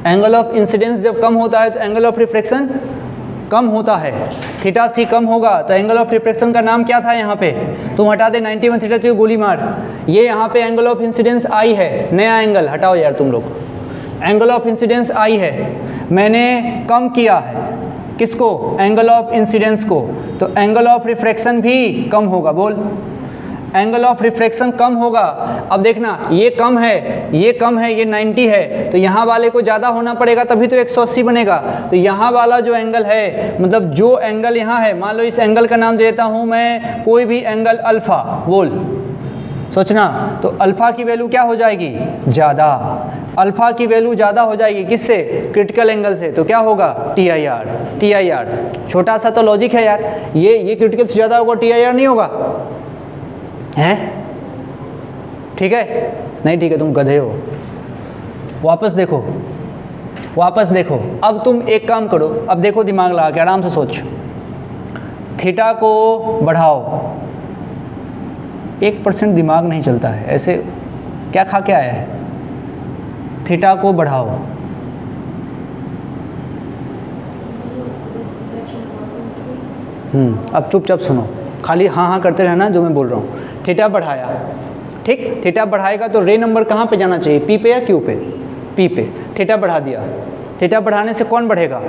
Angle of incidence जब कम होता है तो एंगल ऑफ रिफ्रैक्शन कम होता है। थीटा सी कम होगा तो एंगल ऑफ रिफ्रैक्शन का नाम क्या था? यहाँ पे तुम हटा दे, 91 थीटा चाहिए, गोली मार। ये यहाँ पे एंगल ऑफ इंसिडेंस आई है, नया एंगल हटाओ यार तुम लोग। एंगल ऑफ इंसिडेंस आई है, मैंने कम किया है किसको? एंगल ऑफ इंसिडेंस को। तो एंगल ऑफ रिफ्रैक्शन भी कम होगा। बोल, एंगल ऑफ रिफ्रैक्शन कम होगा। अब देखना ये कम है, ये कम है, ये 90 है, तो यहाँ वाले को ज़्यादा होना पड़ेगा तभी तो 180 बनेगा। तो यहाँ वाला जो एंगल है, मतलब जो एंगल यहाँ है, मान लो इस एंगल का नाम देता हूँ मैं कोई भी एंगल अल्फ़ा। बोल, सोचना, तो अल्फ़ा की वैल्यू क्या हो जाएगी? ज़्यादा। अल्फ़ा की वैल्यू ज़्यादा हो जाएगी किससे? क्रिटिकल एंगल से। तो क्या होगा? T I R. T I R छोटा सा तो लॉजिक है यार, ये क्रिटिकल से ज़्यादा होगा, टी आई आर नहीं होगा, हैं? ठीक है? नहीं ठीक है, तुम गधे हो। वापस देखो, वापस देखो। अब तुम एक काम करो, अब देखो दिमाग लगा के आराम से सोच। थीटा को बढ़ाओ। 1% दिमाग नहीं चलता है, ऐसे क्या खा के आया है? थीटा को बढ़ाओ। अब चुपचाप सुनो, खाली हाँ हाँ करते रहना जो मैं बोल रहा हूँ। थीटा बढ़ाया, ठीक? थीटा बढ़ाएगा तो रे नंबर कहाँ पे जाना चाहिए? पी पे या क्यू पे? पी पे। थीटा बढ़ा दिया, थीटा बढ़ाने से कौन बढ़ेगा?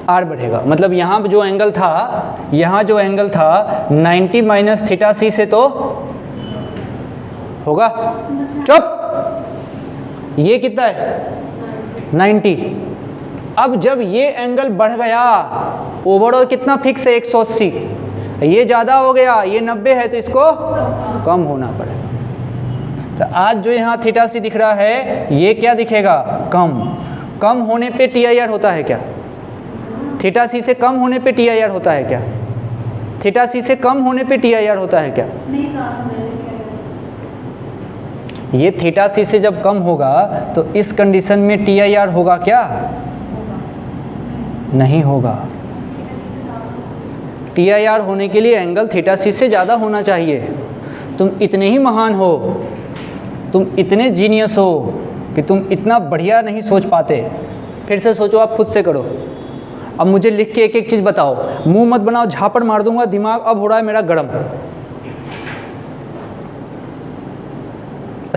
आर बढ़ेगा। मतलब यहाँ जो एंगल था, यहाँ जो एंगल था 90 माइनस थीटा सी से तो होगा। चुप, ये कितना है? 90। अब जब ये एंगल बढ़ गया, ओवरऑल कितना फिक्स है? 180। ये ज़्यादा हो गया, ये 90 है, तो इसको कम होना पड़ेगा। तो आज जो यहाँ थीटा सी दिख रहा है, ये क्या दिखेगा? कम। कम होने पे टी आई आर होता है क्या? थीटा सी से कम होने पे टी आई आर होता है क्या? थीटा सी से कम होने पे टी आई आर होता है क्या? नहीं साहब, ये थीटा सी से जब कम होगा तो इस कंडीशन में टी आई आर होगा क्या? नहीं होगा। टी आई आर होने के लिए एंगल थीटा सी से ज़्यादा होना चाहिए। तुम इतने ही महान हो, तुम इतने जीनियस हो कि तुम इतना बढ़िया नहीं सोच पाते। फिर से सोचो, आप खुद से करो। अब मुझे लिख के एक एक चीज़ बताओ, मुंह मत बनाओ, झापड़ मार दूंगा। दिमाग अब हो रहा है मेरा गर्म,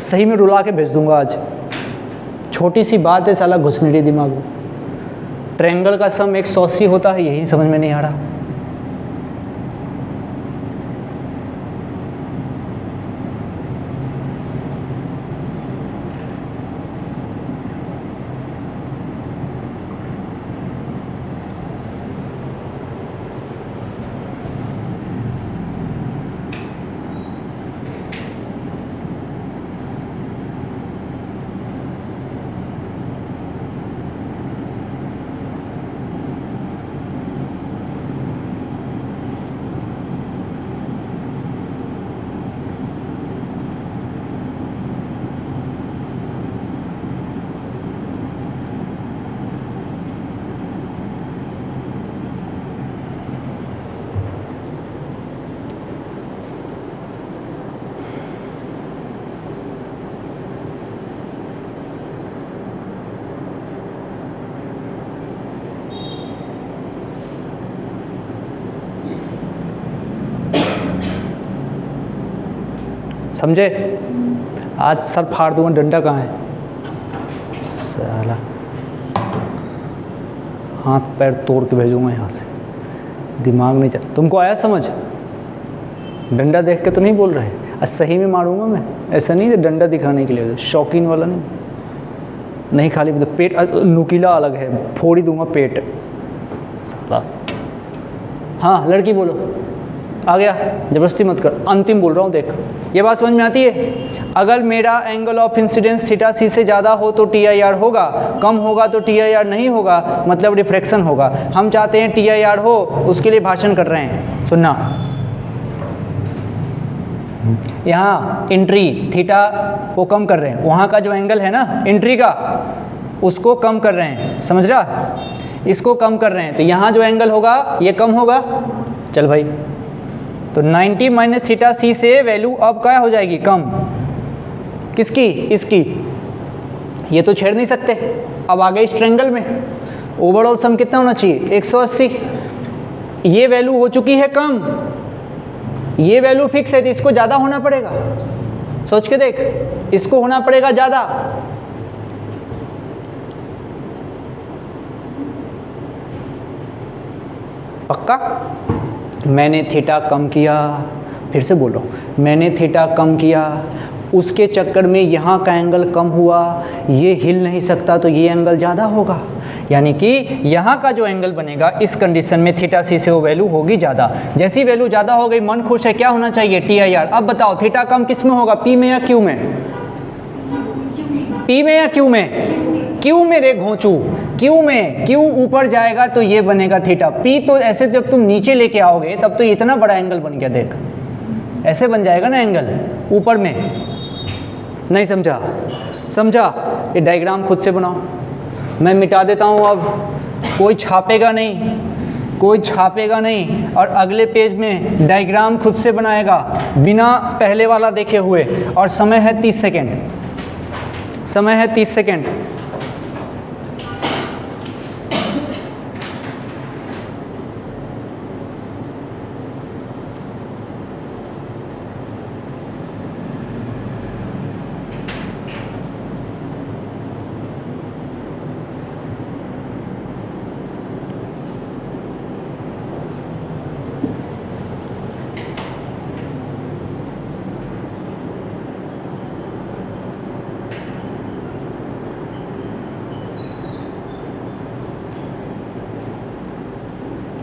सही में रुला के भेज दूंगा आज। छोटी सी बात है, साला घुस नहीं रही दिमाग में। ट्रायंगल का सम 180 होता है, यही समझ में नहीं आ रहा। समझे? आज सर फाड़ दूंगा, डंडा कहाँ है साला, हाथ पैर तोड़ के भेजूंगा यहाँ से, दिमाग नहीं चल। तुमको आया समझ? डंडा देख के तो नहीं बोल रहे, सही में मारूंगा मैं, ऐसा नहीं डंडा दिखाने के लिए, शौकीन वाला नहीं खाली मतलब पेट नुकीला अलग है, फोड़ ही दूंगा पेट साला। हाँ लड़की बोलो, आ गया, ज़बरदस्ती मत कर, अंतिम बोल रहा हूँ देख। ये बात समझ में आती है? अगर मेरा एंगल ऑफ इंसिडेंस थीटा सी से ज़्यादा हो तो टी आई आर होगा, कम होगा तो टी आई आर नहीं होगा, मतलब रिफ्रैक्शन होगा। हम चाहते हैं टी आई आर हो, उसके लिए भाषण कर रहे हैं, सुनना। यहाँ एंट्री थीटा को कम कर रहे हैं, वहाँ का जो एंगल है ना एंट्री का, उसको कम कर रहे हैं, समझ रहा? इसको कम कर रहे हैं, तो यहाँ जो एंगल होगा ये कम होगा। चल भाई, तो 90 माइनस थीटा सी से वैल्यू अब क्या हो जाएगी? कम। किसकी? इसकी। ये तो छेड़ नहीं सकते। अब आ गए इस ट्रायंगल में, ओवरऑल सम कितना होना चाहिए? 180। ये वैल्यू हो चुकी है कम, ये वैल्यू फिक्स है, तो इसको ज़्यादा होना पड़ेगा। सोच के देख, इसको होना पड़ेगा ज़्यादा। पक्का? मैंने थीटा कम किया, फिर से बोलो, मैंने थीटा कम किया, उसके चक्कर में यहाँ का एंगल कम हुआ, ये हिल नहीं सकता, तो ये एंगल ज़्यादा होगा। यानी कि यहाँ का जो एंगल बनेगा इस कंडीशन में थीटा सी से वो वैल्यू होगी ज़्यादा। जैसी वैल्यू ज़्यादा हो गई, मन खुश है, क्या होना चाहिए? T I R. अब बताओ थीटा कम किस में होगा, पी में या क्यू में? पी में या क्यू में? क्यू में रे घोंचू, क्यू में। क्यू ऊपर जाएगा तो ये बनेगा थीटा। पी तो ऐसे जब तुम नीचे लेके आओगे तब तो इतना बड़ा एंगल बन गया, देख ऐसे बन जाएगा ना एंगल ऊपर में। नहीं समझा? समझा? ये डायग्राम खुद से बनाओ, मैं मिटा देता हूँ अब, कोई छापेगा नहीं, कोई छापेगा नहीं, और अगले पेज में डायग्राम खुद से बनाएगा बिना पहले वाला देखे हुए। और समय है 30 सेकेंड, समय है 30 सेकेंड।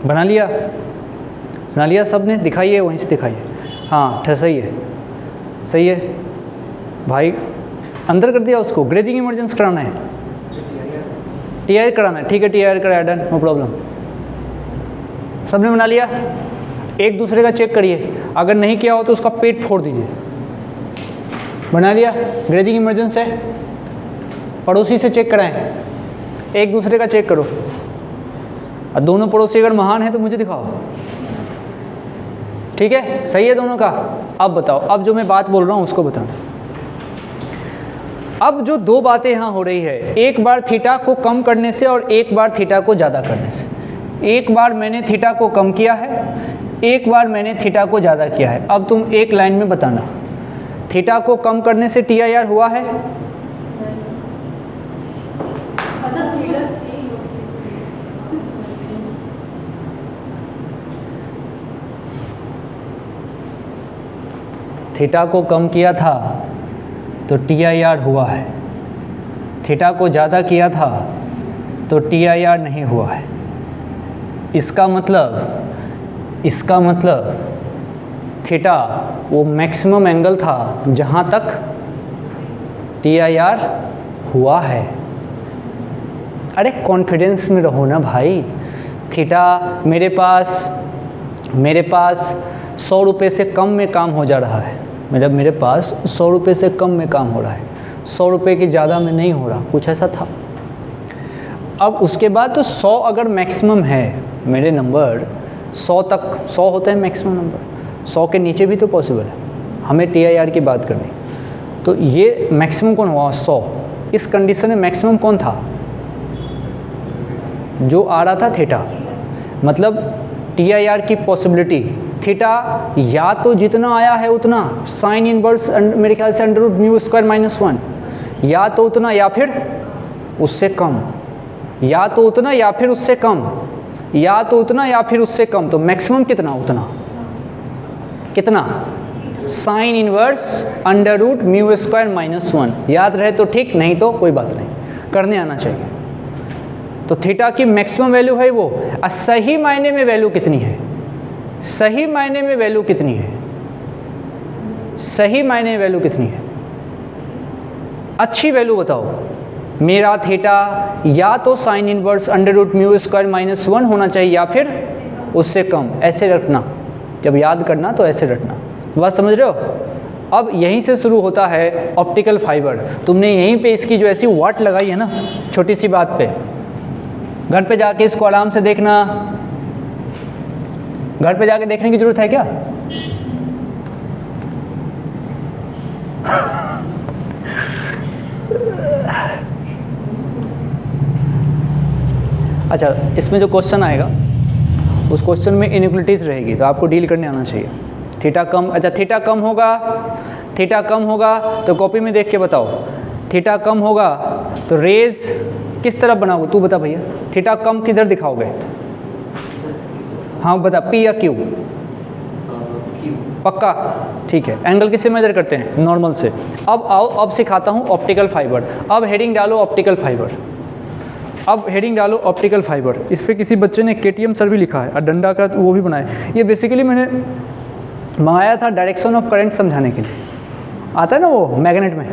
बना लिया? बना लिया सब ने? दिखाइए, वहीं से दिखाइए। हाँ सही है, सही है भाई, अंदर कर दिया उसको। ग्रेजिंग इमरजेंस कराना है, टी आई आर कराना है, ठीक है टी आई आर कराया, डन, नो प्रॉब्लम। सबने बना लिया? एक दूसरे का चेक करिए, अगर नहीं किया हो तो उसका पेट फोड़ दीजिए। बना लिया? ग्रेजिंग इमरजेंस है, पड़ोसी से चेक कराएं, एक दूसरे का चेक करो। और दोनों पड़ोसी अगर महान है तो मुझे दिखाओ, ठीक है? सही है दोनों का? अब बताओ, अब जो मैं बात बोल रहा हूँ उसको बताना। अब जो दो बातें यहाँ हो रही है, एक बार थीटा को कम करने से और एक बार थीटा को ज़्यादा करने से। एक बार मैंने थीटा को कम किया है, एक बार मैंने थीटा को ज़्यादा किया है। अब तुम एक लाइन में बताना, थीटा को कम करने से टी आई आर हुआ है? थीटा को कम किया था तो टी आई आर हुआ है, थीटा को ज़्यादा किया था तो टी आई आर नहीं हुआ है। इसका मतलब थीटा वो मैक्सिमम एंगल था जहाँ तक टी आई आर हुआ है। अरे कॉन्फिडेंस में रहो ना भाई। थीटा मेरे पास 100 रुपये से कम में काम हो जा रहा है, मतलब मेरे पास 100 रुपये से कम में काम हो रहा है, 100 रुपये की ज़्यादा में नहीं हो रहा, कुछ ऐसा था। अब उसके बाद तो 100 अगर मैक्सिमम है, मेरे नंबर 100 तक, 100 होते हैं मैक्सिमम नंबर, 100 के नीचे भी तो पॉसिबल है, हमें टी आई आर की बात करनी। तो ये मैक्सिमम कौन हुआ? 100। इस कंडीशन में मैक्सिमम कौन था? जो आ रहा था थीटा। मतलब टी आई आर की पॉसिबिलिटी थीटा या तो जितना आया है उतना, साइन इनवर्स मेरे ख्याल से under root mu square minus 1, या तो उतना या फिर उससे कम, या तो उतना या फिर उससे कम, या तो उतना या फिर उससे कम। तो मैक्सिमम कितना, उतना कितना, sine inverse under root mu square minus 1। याद रहे तो ठीक, नहीं तो कोई बात नहीं, करने आना चाहिए। तो थीटा की मैक्सिमम वैल्यू है वो। सही मायने में वैल्यू कितनी है, सही मायने में वैल्यू कितनी है, सही मायने में वैल्यू कितनी है, अच्छी वैल्यू बताओ। मेरा थीटा या तो sine inverse under root mu square minus 1 होना चाहिए या फिर उससे कम। ऐसे रखना, जब याद करना तो ऐसे रखना। बात समझ रहे हो। अब यहीं से शुरू होता है ऑप्टिकल फाइबर। तुमने यहीं पे इसकी जो ऐसी वाट लगाई है ना, छोटी सी बात पे, घर पे जाके इसको आराम से देखना। घर पे जाके देखने की जरूरत है क्या? अच्छा, इसमें जो क्वेश्चन आएगा उस क्वेश्चन में इनइक्वलिटीज रहेगी, तो आपको डील करने आना चाहिए। थीटा कम, अच्छा थीटा कम होगा, थीटा कम होगा तो कॉपी में देख के बताओ। थीटा कम होगा तो रेज किस तरफ बनाओगे, तू बता भैया। थीटा कम किधर दिखाओगे? हाँ बता, पी या क्यू? पक्का, ठीक है। एंगल किससे मेजर करते हैं? नॉर्मल से। अब आओ, अब सिखाता हूँ ऑप्टिकल फाइबर। अब हेडिंग डालो ऑप्टिकल फाइबर, अब हेडिंग डालो ऑप्टिकल फाइबर। इस पर किसी बच्चे ने KTM सर भी लिखा है और डंडा का वो भी बनाया। ये बेसिकली मैंने मंगाया था डायरेक्शन ऑफ करंट समझाने के लिए, आता है ना वो मैग्नेट में,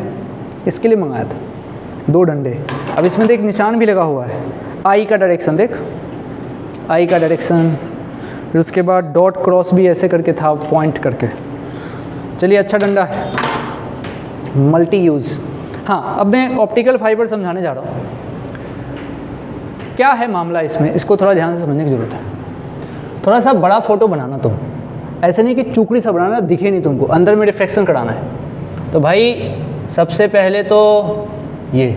इसके लिए मंगाया था। 2 डंडे। अब इसमें देख निशान भी लगा हुआ है, आई का डायरेक्शन देख, आई का डायरेक्शन, फिर उसके बाद डॉट क्रॉस भी ऐसे करके था, पॉइंट करके। चलिए, अच्छा डंडा है, मल्टी यूज़। हाँ, अब मैं ऑप्टिकल फाइबर समझाने जा रहा हूँ। क्या है मामला इसमें, इसको थोड़ा ध्यान से समझने की ज़रूरत है। थोड़ा सा बड़ा फोटो बनाना तुम, ऐसे नहीं कि चुकड़ी सा बनाना, दिखे नहीं तुमको, अंदर में रिफ्लेक्शन कराना है। तो भाई सबसे पहले तो ये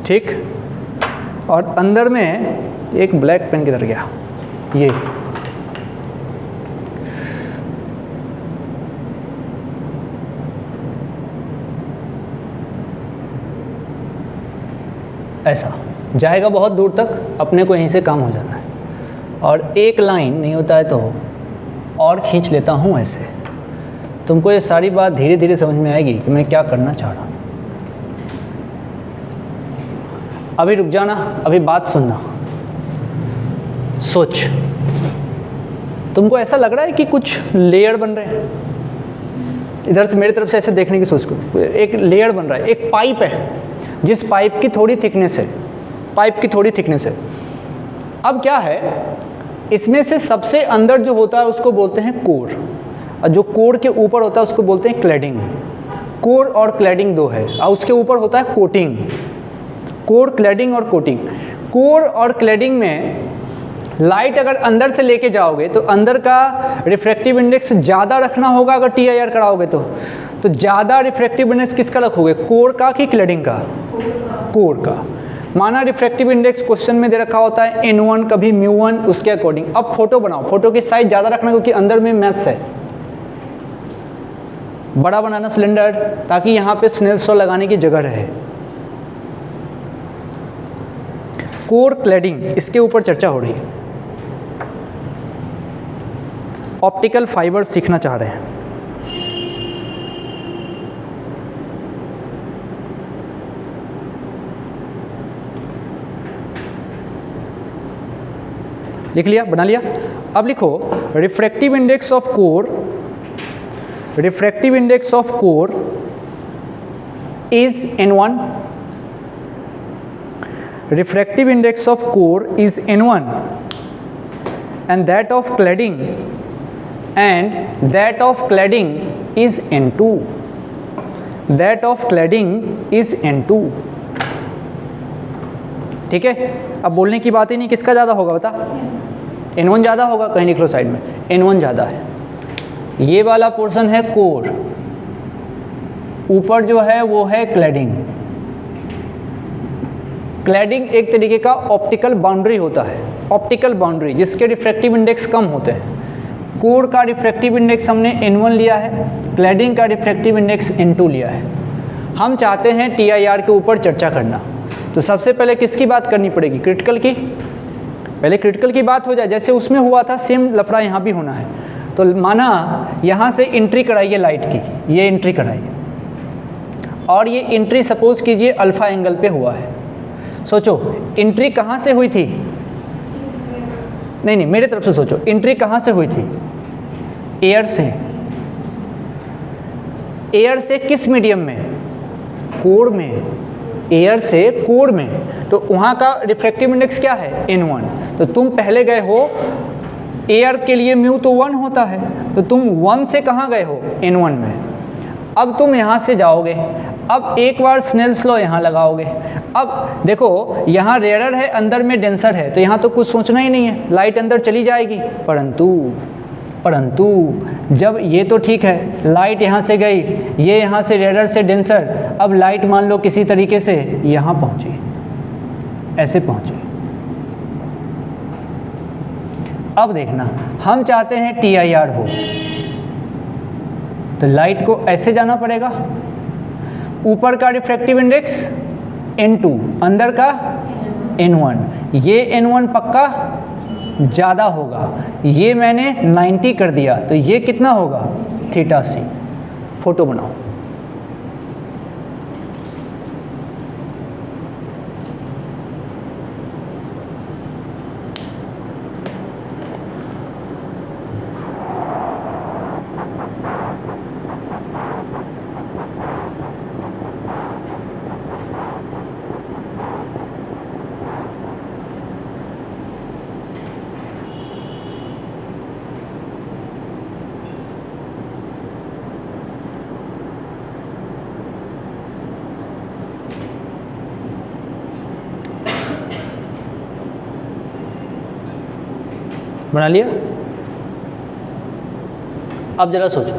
ठीक, और अंदर में एक ब्लैक पेन किधर गया, ये ऐसा जाएगा बहुत दूर तक, अपने को यहीं से काम हो जाना है। और एक लाइन नहीं होता है तो और खींच लेता हूँ ऐसे। तुमको ये सारी बात धीरे धीरे समझ में आएगी कि मैं क्या करना चाह रहा हूँ। अभी रुक जाना, अभी बात सुनना, सोच। तुमको ऐसा लग रहा है कि कुछ लेयर बन रहे हैं? इधर से मेरी तरफ से ऐसे देखने की सोच को, एक लेयर बन रहा है, एक पाइप है जिस पाइप की थोड़ी थिकनेस है, पाइप की थोड़ी थिकनेस है। अब क्या है, इसमें से सबसे अंदर जो होता है उसको बोलते हैं कोर, और जो कोर के ऊपर होता है उसको बोलते हैं क्लैडिंग। कोर और क्लैडिंग 2 है, और उसके ऊपर होता है कोटिंग। कोर, क्लैडिंग और कोटिंग। कोर और क्लैडिंग में लाइट अगर अंदर से लेके जाओगे तो अंदर का रिफ्रैक्टिव इंडेक्स ज़्यादा रखना होगा। अगर TIR कराओगे तो ज़्यादा रिफ्रैक्टिव इंडेक्स किसका रखोगे, कोर का कि क्लैडिंग का? कोर का। माना रिफ्रैक्टिव इंडेक्स क्वेश्चन में दे रखा होता है N1, कभी μ1, उसके अकॉर्डिंग। अब फोटो बनाओ, फोटो की साइज ज़्यादा रखना क्योंकि अंदर में मैथ्स है। बड़ा बनाना सिलेंडर, ताकि यहाँ पे स्नेल्स लॉ लगाने की जगह रहे। कोर, क्लैडिंग, इसके ऊपर चर्चा हो रही है। ऑप्टिकल फाइबर सीखना चाह रहे हैं। लिख लिया, बना लिया? अब लिखो refractive index of core, refractive index of core is N1, refractive index of core is N1 and that of cladding is N2, that of cladding is N2। ठीक है, अब बोलने की बात ही नहीं, किसका ज़्यादा होगा बता? N1 ज़्यादा होगा, कहीं लिख लो साइड में, N1 ज़्यादा है। ये वाला पोर्शन है कोर, ऊपर जो है वो है क्लैडिंग। क्लैडिंग एक तरीके का ऑप्टिकल बाउंड्री होता है, ऑप्टिकल बाउंड्री जिसके रिफ्रैक्टिव इंडेक्स कम होते हैं। कोर का रिफ्रैक्टिव इंडेक्स हमने N1 लिया है, क्लैडिंग का रिफ्रैक्टिव इंडेक्स N2 लिया है। हम चाहते हैं TIR के ऊपर चर्चा करना, तो सबसे पहले किसकी बात करनी पड़ेगी? क्रिटिकल की। पहले क्रिटिकल की बात हो जाए, जैसे उसमें हुआ था सेम लफड़ा यहाँ भी होना है। तो माना यहाँ से एंट्री कराइए लाइट की, ये एंट्री कराइए, और ये एंट्री सपोज कीजिए अल्फ़ा एंगल पे हुआ है। सोचो एंट्री कहाँ से हुई थी? नहीं, मेरे तरफ से सोचो, एंट्री कहाँ से हुई थी? एयर से। एयर से किस मीडियम में? कोर में। एयर से कोर में, तो वहाँ का रिफ्रैक्टिव इंडेक्स क्या है? N1। तो तुम पहले गए हो, एयर के लिए म्यू तो 1 होता है, तो तुम 1 से कहाँ गए हो? N1 में। अब तुम यहाँ से जाओगे, अब एक बार स्नेल्स लॉ यहाँ लगाओगे। अब देखो यहाँ रेयर है, अंदर में डेंसर है, तो यहाँ तो कुछ सोचना ही नहीं है, लाइट अंदर चली जाएगी। परंतु जब ये तो ठीक है, लाइट यहाँ से गई, ये यहाँ से रेयर से डेंसर, अब लाइट मान लो किसी तरीके से यहाँ पहुँची, ऐसे पहुँची। अब देखना, हम चाहते हैं TIR हो, तो लाइट को ऐसे जाना पड़ेगा। ऊपर का रिफ्रैक्टिव इंडेक्स N2, अंदर का N1। ये N1 पक्का ज़्यादा होगा, ये मैंने 90 कर दिया, तो ये कितना होगा? θc। फोटो बनाओ। बना लिया? अब ज़रा सोचो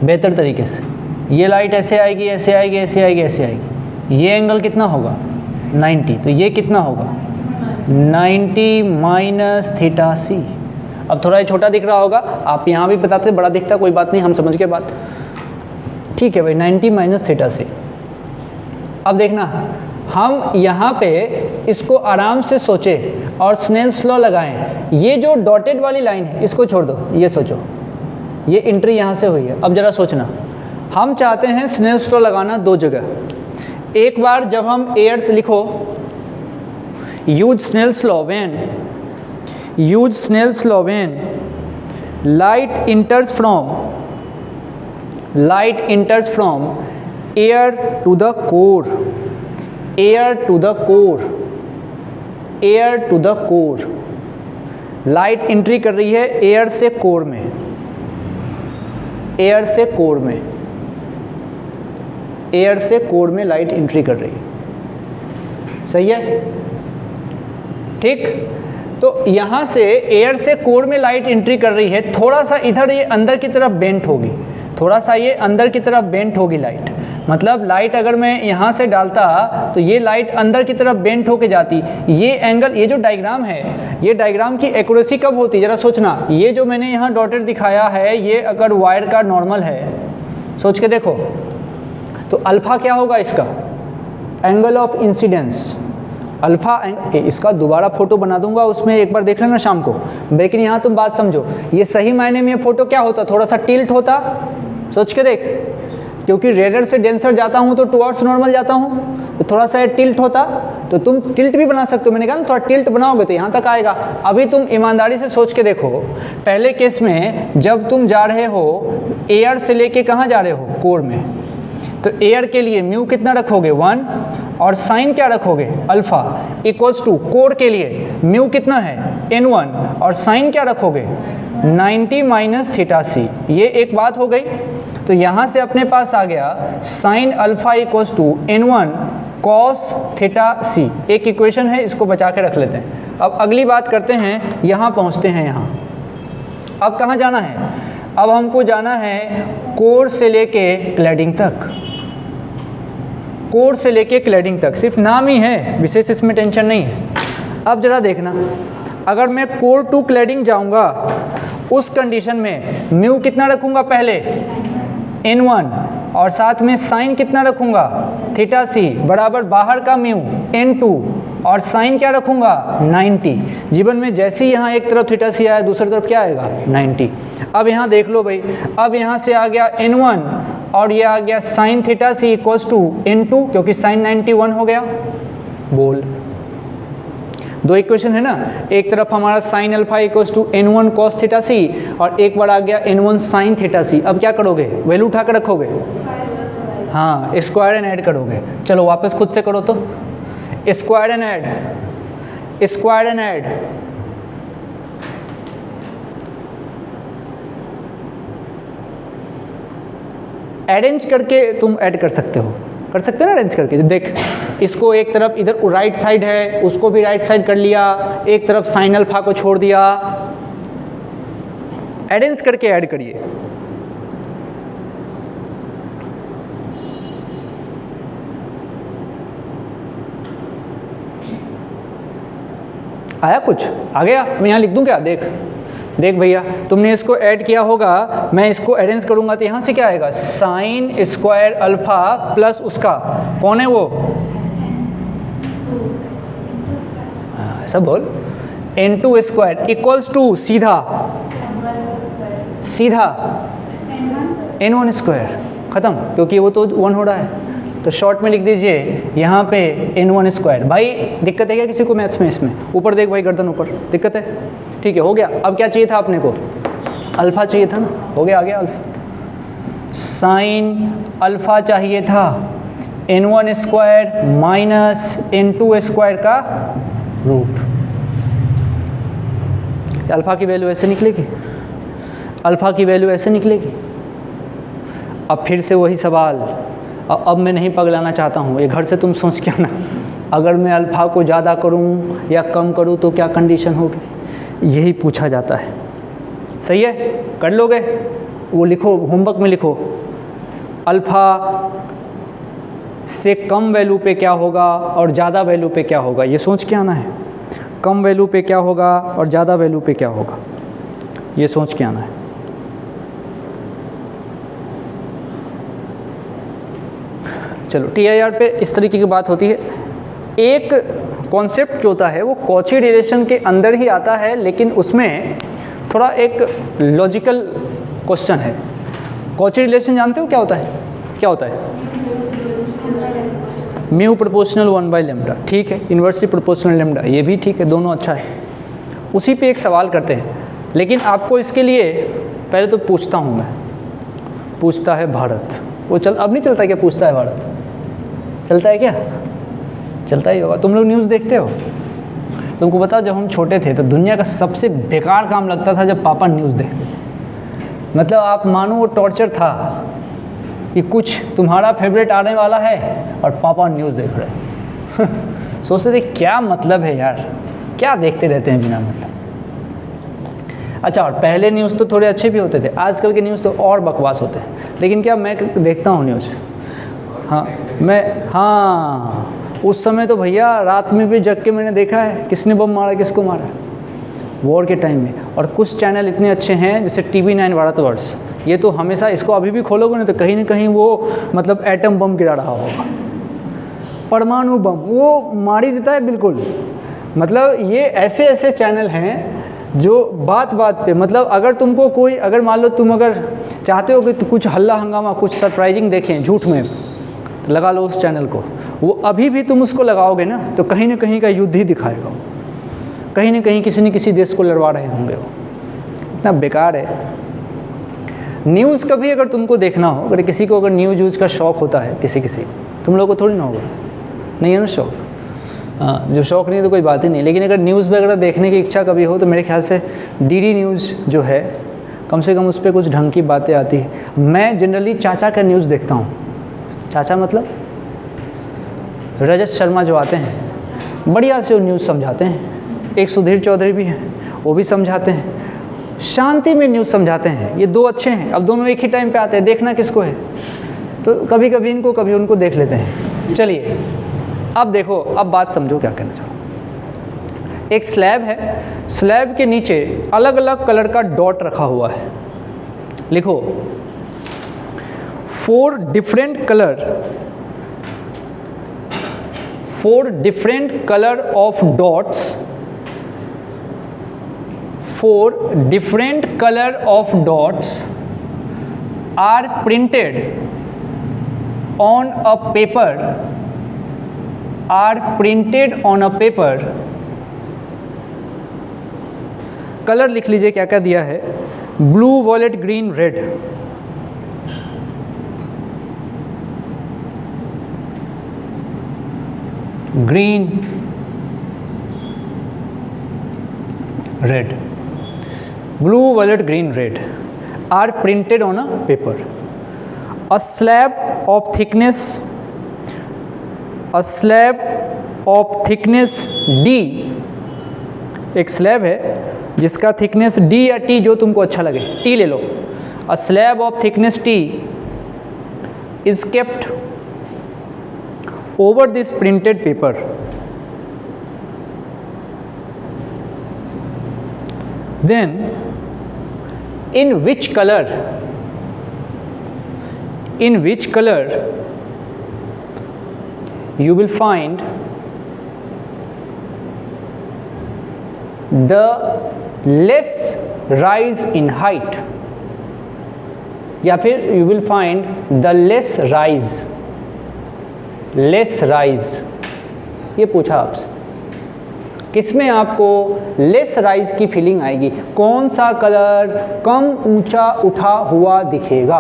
बेहतर तरीके से, ये लाइट ऐसे आएगी, ऐसे आएगी, ऐसे आएगी, ऐसे आएगी, ये एंगल कितना होगा? 90, तो ये कितना होगा? 90 माइनस θc। अब थोड़ा ये छोटा दिख रहा होगा, आप यहाँ भी बताते बड़ा दिखता, कोई बात नहीं, हम समझ के बात। ठीक है भाई, 90 माइनस θc। अब देखना, हम यहाँ पे इसको आराम से सोचें और स्नेल्स लॉ लगाएं। ये जो डॉटेड वाली लाइन है इसको छोड़ दो, ये सोचो, ये एंट्री यहाँ से हुई है। अब ज़रा सोचना, हम चाहते हैं स्नेल्स लॉ लगाना दो जगह। एक बार जब हम एयर से लिखो, use Snell's law when light enters from air to the core. Light entry कर रही है एयर से कोर में, एयर से कोर में लाइट एंट्री कर रही है। सही है? ठीक। तो यहाँ से एयर से कोर में लाइट एंट्री कर रही है, थोड़ा सा इधर ये अंदर की तरफ बेंट होगी, थोड़ा सा ये अंदर की तरफ बेंट होगी लाइट। मतलब लाइट अगर मैं यहाँ से डालता तो ये लाइट अंदर की तरफ बेंट होके जाती। ये एंगल, ये जो डायग्राम है, ये डायग्राम की एक्यूरेसी कब होती है? ज़रा सोचना, ये जो मैंने यहाँ डॉटेड दिखाया है, ये अगर वायर का नॉर्मल है, सोच के देखो, तो अल्फ़ा क्या होगा इसका? Angle of incidence. अल्फ़ा इसका दोबारा फोटो बना दूंगा, उसमें एक बार देख लेना शाम को। लेकिन यहाँ तुम बात समझो, ये सही मायने में फोटो क्या होता? थोड़ा सा टिल्ट होता। सोच के देख, क्योंकि रेडर से डेंसर जाता हूँ तो टुवर्ड्स नॉर्मल जाता हूँ, तो थोड़ा सा टिल्ट होता। तो तुम टिल्ट भी बना सकते हो, मैंने कहा ना, थोड़ा टिल्ट बनाओगे तो यहाँ तक आएगा। अभी तुम ईमानदारी से सोच के देखो, पहले केस में जब तुम जा रहे हो एयर से लेके कहाँ जा रहे हो? कोर में। तो एयर के लिए म्यू कितना रखोगे? 1, और साइन क्या रखोगे? अल्फ़ा इक्वल्स टू कोर के लिए म्यू कितना है? N1, और साइन क्या रखोगे? 90 माइनस θc। ये एक बात हो गई। तो यहाँ से अपने पास आ गया sine alpha equals to N1 cos θc। एक इक्वेशन है, इसको बचा के रख लेते हैं। अब अगली बात करते हैं, यहाँ पहुँचते हैं। यहाँ अब कहाँ जाना है? अब हमको जाना है कोर से लेके क्लैडिंग तक। कोर से लेके क्लैडिंग तक, सिर्फ नाम ही है, विशेष इसमें टेंशन नहीं है। अब जरा देखना, अगर मैं कोर टू क्लैडिंग जाऊंगा उस कंडीशन में म्यू कितना रखूंगा पहले, n1, और साथ में साइन कितना रखूंगा, थीटा सी बराबर बाहर का म्यू n2, और साइन क्या रखूंगा 90। जीवन में जैसे ही यहाँ एक तरफ थीटा सी आया दूसरी तरफ क्या आएगा 90। अब यहाँ देख लो भाई, अब यहाँ से आ गया n1 और ये आ गया sine theta C equals to n2, क्योंकि साइन 91 हो गया। बोल, दो इक्वेशन है ना, एक तरफ हमारा sine alpha equals to n1 cos theta C और एक बार आ गया n1 साइन थीटा सी। अब क्या करोगे, वैल्यू उठा कर रखोगे, हाँ स्क्वायर एंड ऐड करोगे। चलो वापस खुद से करो तो, square and add, square and add, arrange करके तुम ऐड कर सकते हो, कर सकते हो ना अरेंज करके। देख, इसको एक तरफ इधर राइट साइड है, उसको भी राइट साइड कर लिया, एक तरफ साइन अल्फा को छोड़ दिया, अरेंज करके ऐड करिए। आया कुछ, आ गया, मैं यहाँ लिख दूं क्या, देख देख भैया, तुमने इसको ऐड किया होगा, मैं इसको अरेंज करूंगा तो यहाँ से क्या आएगा, साइन स्क्वायर अल्फा प्लस उसका कौन है वो, ऐसा बोल, n2 स्क्वायर इक्वल्स टू सीधा सीधा n1 स्क्वायर, खत्म, क्योंकि वो तो 1 हो रहा है, तो शॉर्ट में लिख दीजिए यहाँ पे n1 स्क्वायर। भाई दिक्कत है क्या किसी को मैथ्स में, इसमें ऊपर देख भाई, गर्दन ऊपर, दिक्कत है, ठीक है, हो गया। अब क्या चाहिए था अपने को, अल्फा चाहिए था ना, हो गया, आ गया अल्फा, साइन अल्फा चाहिए था n1 square minus n2 square का रूट। अल्फा की वैल्यू ऐसे निकलेगी, अल्फा की वैल्यू ऐसे निकलेगी। अब फिर से वही सवाल, अब मैं नहीं पगलाना चाहता हूँ, ये घर से तुम सोच के आना, अगर मैं अल्फा को ज़्यादा करूँ या कम करूँ तो क्या कंडीशन होगी, यही पूछा जाता है। सही है, कर लोगे, वो लिखो, होमवर्क में लिखो, अल्फा से कम वैल्यू पे क्या होगा और ज़्यादा वैल्यू पे क्या होगा, ये सोच के आना है। कम वैल्यू पे क्या होगा और ज़्यादा वैल्यू पे क्या होगा, ये सोच के आना है। चलो, TIR पे इस तरीके की बात होती है। एक कॉन्सेप्ट जो होता है वो कॉची रिलेशन के अंदर ही आता है, लेकिन उसमें थोड़ा एक लॉजिकल क्वेश्चन है। कॉची रिलेशन जानते हो क्या होता है, क्या होता है, म्यू प्रोपोर्शनल 1/λ, ठीक है, इन्वर्सली प्रोपोर्शनल लैम्डा, ये भी ठीक है, दोनों अच्छा है। उसी पे एक सवाल करते हैं, लेकिन आपको इसके लिए पहले तो पूछता हूँ मैं, पूछता है भारत, वो चल अब नहीं चलता क्या, पूछता है भारत चलता है क्या, चलता ही होगा। तुम लोग न्यूज़ देखते हो, तुमको बताओ जब हम छोटे थे तो दुनिया का सबसे बेकार काम लगता था जब पापा न्यूज़ देखते थे। मतलब आप मानो वो टॉर्चर था कि कुछ तुम्हारा फेवरेट आने वाला है और पापा न्यूज़ देख रहे हैं। सोचते थे क्या मतलब है यार, क्या देखते रहते हैं बिना मतलब। अच्छा, और पहले न्यूज़ तो थोड़े अच्छे भी होते थे, आजकल के न्यूज़ तो और बकवास होते हैं। लेकिन क्या मैं देखता हूँ न्यूज़, हाँ उस समय तो भैया रात में भी जग के मैंने देखा है किसने बम मारा, किसको मारा, वॉर के टाइम में। और कुछ चैनल इतने अच्छे हैं जैसे TV9 भारतवर्ष, ये तो हमेशा, इसको अभी भी खोलोगे ना तो कहीं ना कहीं वो मतलब एटम बम गिरा रहा होगा, परमाणु बम वो मार ही देता है बिल्कुल। मतलब ये ऐसे ऐसे चैनल हैं जो बात बात पे, मतलब अगर तुमको कोई, अगर मान लो तुम अगर चाहते हो कि तो कुछ हल्ला हंगामा, कुछ सरप्राइजिंग देखें झूठ में, तो लगा लो उस चैनल को। वो अभी भी तुम उसको लगाओगे ना तो कहीं ना कहीं का युद्ध ही दिखाएगा, कहीं ना कहीं किसी न किसी देश को लड़वा रहे होंगे वो। इतना बेकार है न्यूज़। कभी अगर तुमको देखना हो, अगर किसी को अगर न्यूज़ का शौक़ होता है, किसी तुम लोगों को थोड़ी ना होगा, नहीं है ना शौक़, हाँ, जो शौक़ नहीं है तो कोई बात ही नहीं। लेकिन अगर न्यूज़ वगैरह देखने की इच्छा कभी हो तो मेरे ख्याल से DD न्यूज़ जो है, कम से कम उस पर कुछ ढंग की बातें आती है। मैं जनरली चाचा का न्यूज़ देखता हूँ। चाचा मतलब रजत शर्मा जो आते हैं, बढ़िया से वो न्यूज़ समझाते हैं। एक सुधीर चौधरी भी हैं, वो भी समझाते हैं, शांति में न्यूज़ समझाते हैं। ये दो अच्छे हैं। अब दोनों एक ही टाइम पे आते हैं, देखना किसको है, तो कभी कभी इनको कभी उनको देख लेते हैं। चलिए अब देखो, अब बात समझो क्या कहना चाहूँ। एक स्लैब है, स्लैब के नीचे अलग अलग कलर का डॉट रखा हुआ है। लिखो 4 different color of dots, 4 different color of dots are printed on a paper, colour लिख लीजिए क्या क्या दिया है, blue, violet, green, red. Green, red, blue, violet, green, red are printed on a paper. A slab of thickness D, एक slab है जिसका thickness D या T जो तुमको अच्छा लगे, T ले लो। A slab of thickness T is kept over this printed paper. Then in which color you will find the less rise in height, या फिर you will find the less rise, ये पूछा आपसे। किसमें आपको लेस राइज की feeling आएगी? कौन सा कलर कम ऊंचा उठा हुआ दिखेगा?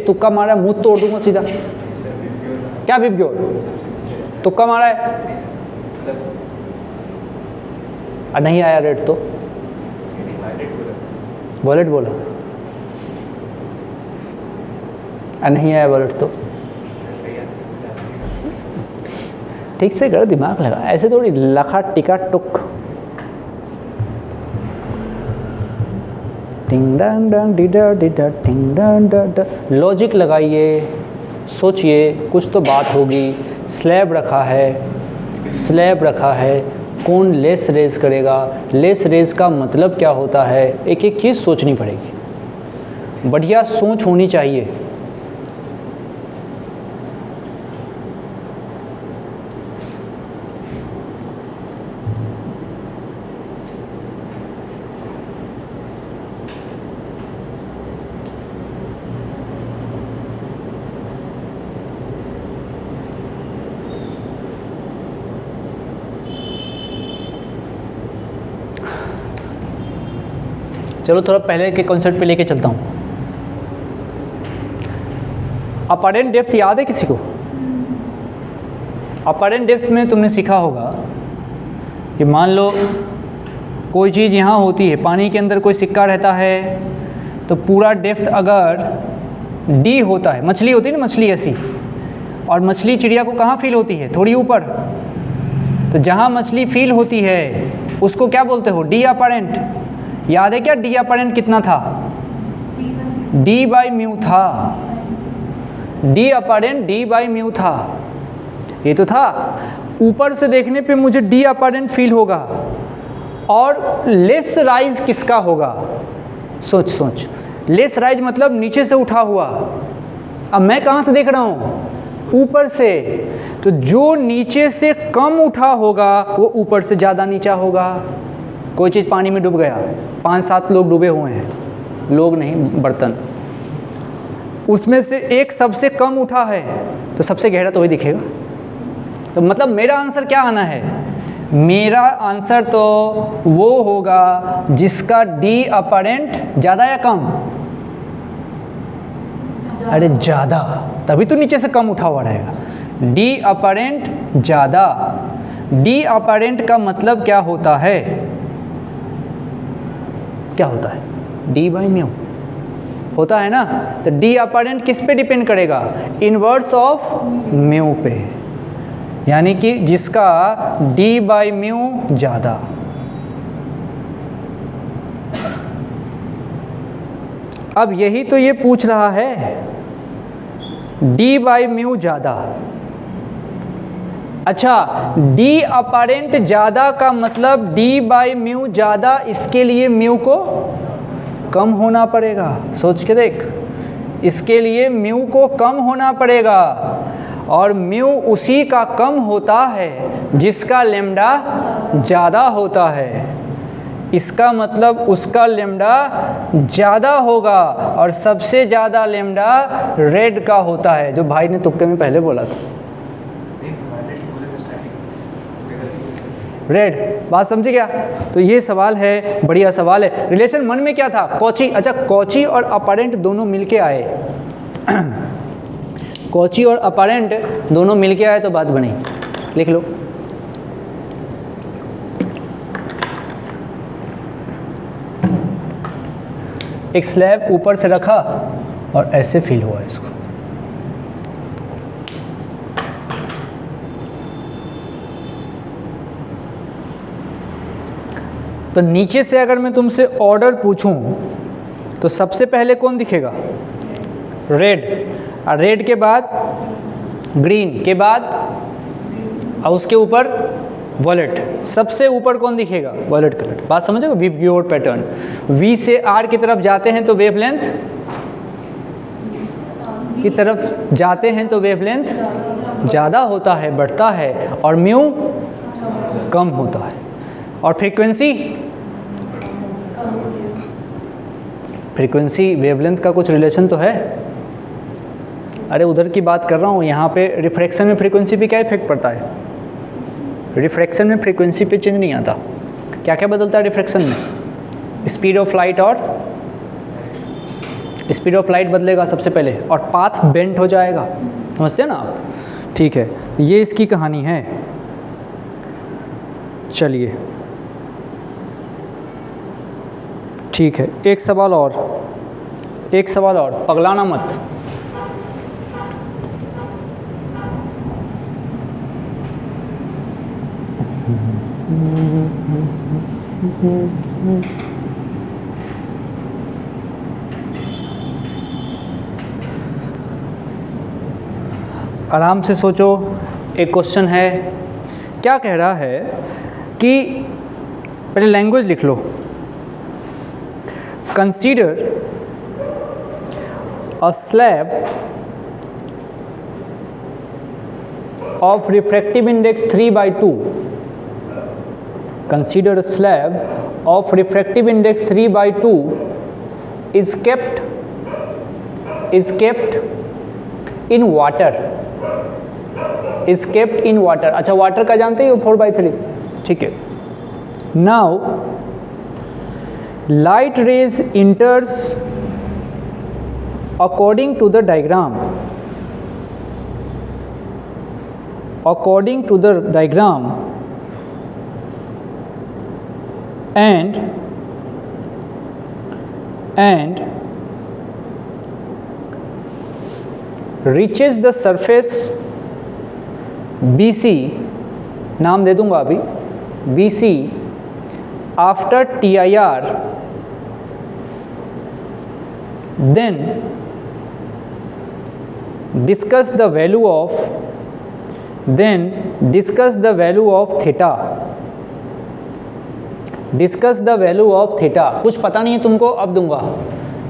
तुक्का मारा, मुंह तोड़ दूंगा सीधा। क्या विबग्योर? तुक्का मारा है, नहीं आया रेड तो वॉलेट बोला, नहीं आया वॉलेट तो ठीक से करो, दिमाग लगा, ऐसे थोड़ी लखा टिका टुक। टिंग डंग डंग डिडा डिडा टिंग डंग डंग। लॉजिक लगाइए, सोचिए, कुछ तो बात होगी। स्लैब रखा है, कौन लेस रेज करेगा? लेस रेज का मतलब क्या होता है? एक एक चीज़ सोचनी पड़ेगी, बढ़िया सोच होनी चाहिए। चलो थोड़ा पहले के कॉन्सेप्ट पे लेके चलता हूँ। अपरेंट डेप्थ याद है किसी को? अपरेंट डेप्थ में तुमने सीखा होगा कि मान लो कोई चीज़ यहाँ होती है, पानी के अंदर कोई सिक्का रहता है, तो पूरा डेप्थ अगर D होता है, मछली होती है ना, मछली ऐसी, और मछली चिड़िया को कहाँ फील होती है? थोड़ी ऊपर। तो जहाँ मछली फील होती है उसको क्या बोलते हो? D apparent. याद है क्या D अपरेंट कितना था? D/μ था। D अपरेंट D/μ था, ये तो था। ऊपर से देखने पे मुझे D अपरेंट फील होगा, और लेस राइज किसका होगा? सोच, लेस राइज मतलब नीचे से उठा हुआ। अब मैं कहाँ से देख रहा हूँ? ऊपर से। तो जो नीचे से कम उठा होगा वो ऊपर से ज़्यादा नीचा होगा। कोई चीज़ पानी में डूब गया, 5-7 लोग डूबे हुए हैं, लोग नहीं बर्तन, उसमें से एक सबसे कम उठा है तो सबसे गहरा तो वही दिखेगा। तो मतलब मेरा आंसर क्या आना है? मेरा आंसर तो वो होगा जिसका D अपरेंट ज़्यादा या कम? अरे ज़्यादा, तभी तो नीचे से कम उठा हुआ रहेगा। D अपरेंट ज़्यादा। D अपरेंट का मतलब क्या होता है? क्या होता है? D/μ होता है ना। तो D अपरेंट किस पे डिपेंड करेगा? इनवर्स ऑफ म्यू पे, यानी कि जिसका D/μ ज़्यादा। अब यही तो ये पूछ रहा है, D/μ ज़्यादा, अच्छा, डी अपरेंट ज़्यादा का मतलब डी बाई म्यू ज़्यादा, इसके लिए म्यू को कम होना पड़ेगा। सोच के देख, इसके लिए म्यू को कम होना पड़ेगा, और म्यू उसी का कम होता है जिसका लेम्डा ज़्यादा होता है। इसका मतलब उसका लेम्डा ज़्यादा होगा, और सबसे ज़्यादा लेम्डा रेड का होता है, जो भाई ने तुक्के में पहले बोला था। रेड, बात समझे क्या? तो ये सवाल है, बढ़िया सवाल है। रिलेशन मन में क्या था? कॉची। अच्छा, कॉची और अपरेंट दोनों मिलके आए कॉची और अपरेंट दोनों मिलके आए तो बात बनी। लिख लो। एक स्लैब ऊपर से रखा और ऐसे फील हुआ इसको। तो नीचे से अगर मैं तुमसे ऑर्डर पूछूं तो सबसे पहले कौन दिखेगा? रेड, और रेड के बाद ग्रीन, के बाद और उसके ऊपर वॉलेट। सबसे ऊपर कौन दिखेगा? Violet colour. बात समझोगे? VIBGYOR pattern. वी से आर की तरफ जाते हैं तो वेवलेंथ की तरफ जाते हैं तो वेवलेंथ ज़्यादा होता है, बढ़ता है, और म्यू कम होता है। और फ्रीक्वेंसी वेवलेंथ का कुछ रिलेशन तो है। अरे उधर की बात कर रहा हूँ, यहाँ पे रिफ्रैक्शन में फ्रीक्वेंसी पे क्या इफेक्ट पड़ता है? रिफ्रैक्शन में फ्रीक्वेंसी पे चेंज नहीं आता। क्या क्या बदलता है रिफ्रैक्शन में? स्पीड ऑफ लाइट, और स्पीड ऑफ लाइट बदलेगा सबसे पहले, और पाथ बेंट हो जाएगा। समझते हैं ना आप? ठीक है, ये इसकी कहानी है। चलिए ठीक है, एक सवाल और, पगलाना मत। आराम से सोचो। एक क्वेश्चन है, क्या कह रहा है कि पहले लैंग्वेज लिख लो। Consider a slab of refractive index 3/2. Consider a slab of refractive index 3/2 is kept in water. अच्छा, वाटर का जानते हो? 4/3। ठीक है। Now light rays enters according to the diagram. And reaches the surface BC, नाम दे दूंगा अभी, BC after TIR, then discuss the value of theta. Discuss the value of theta. कुछ पता नहीं है तुमको, अब दूंगा।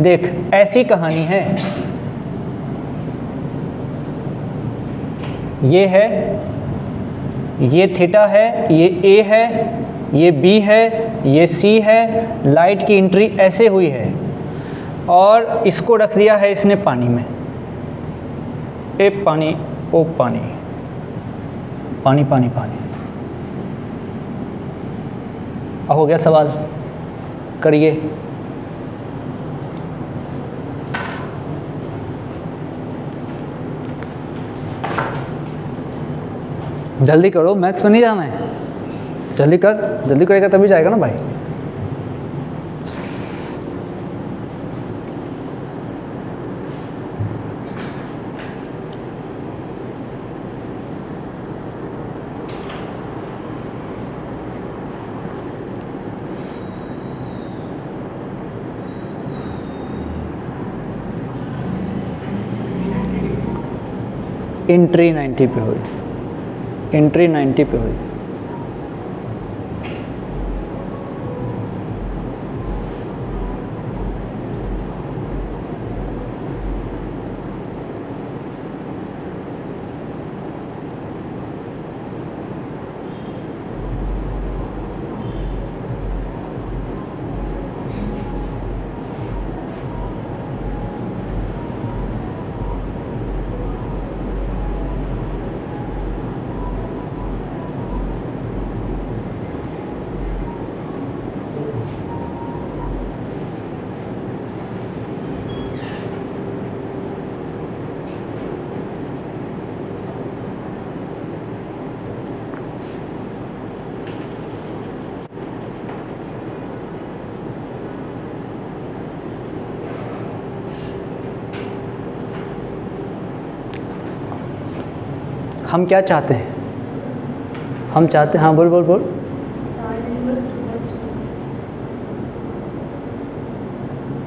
देख, ऐसी कहानी है, ये है, ये थीटा है, ये ए है, ये बी है, ये सी है। लाइट की एंट्री ऐसे हुई है, और इसको रख दिया है इसने पानी में। ए पानी, ओ पानी, पानी पानी पानी। हो गया सवाल, करिए। जल्दी करो, मैथ्स में नहीं जाना है। जल्दी करेगा तभी जाएगा ना भाई। एंट्री 90 पे हुई। एंट्री 90 पे हुई। हम क्या चाहते हैं? हम चाहते हैं, हाँ बोल बोल बोल।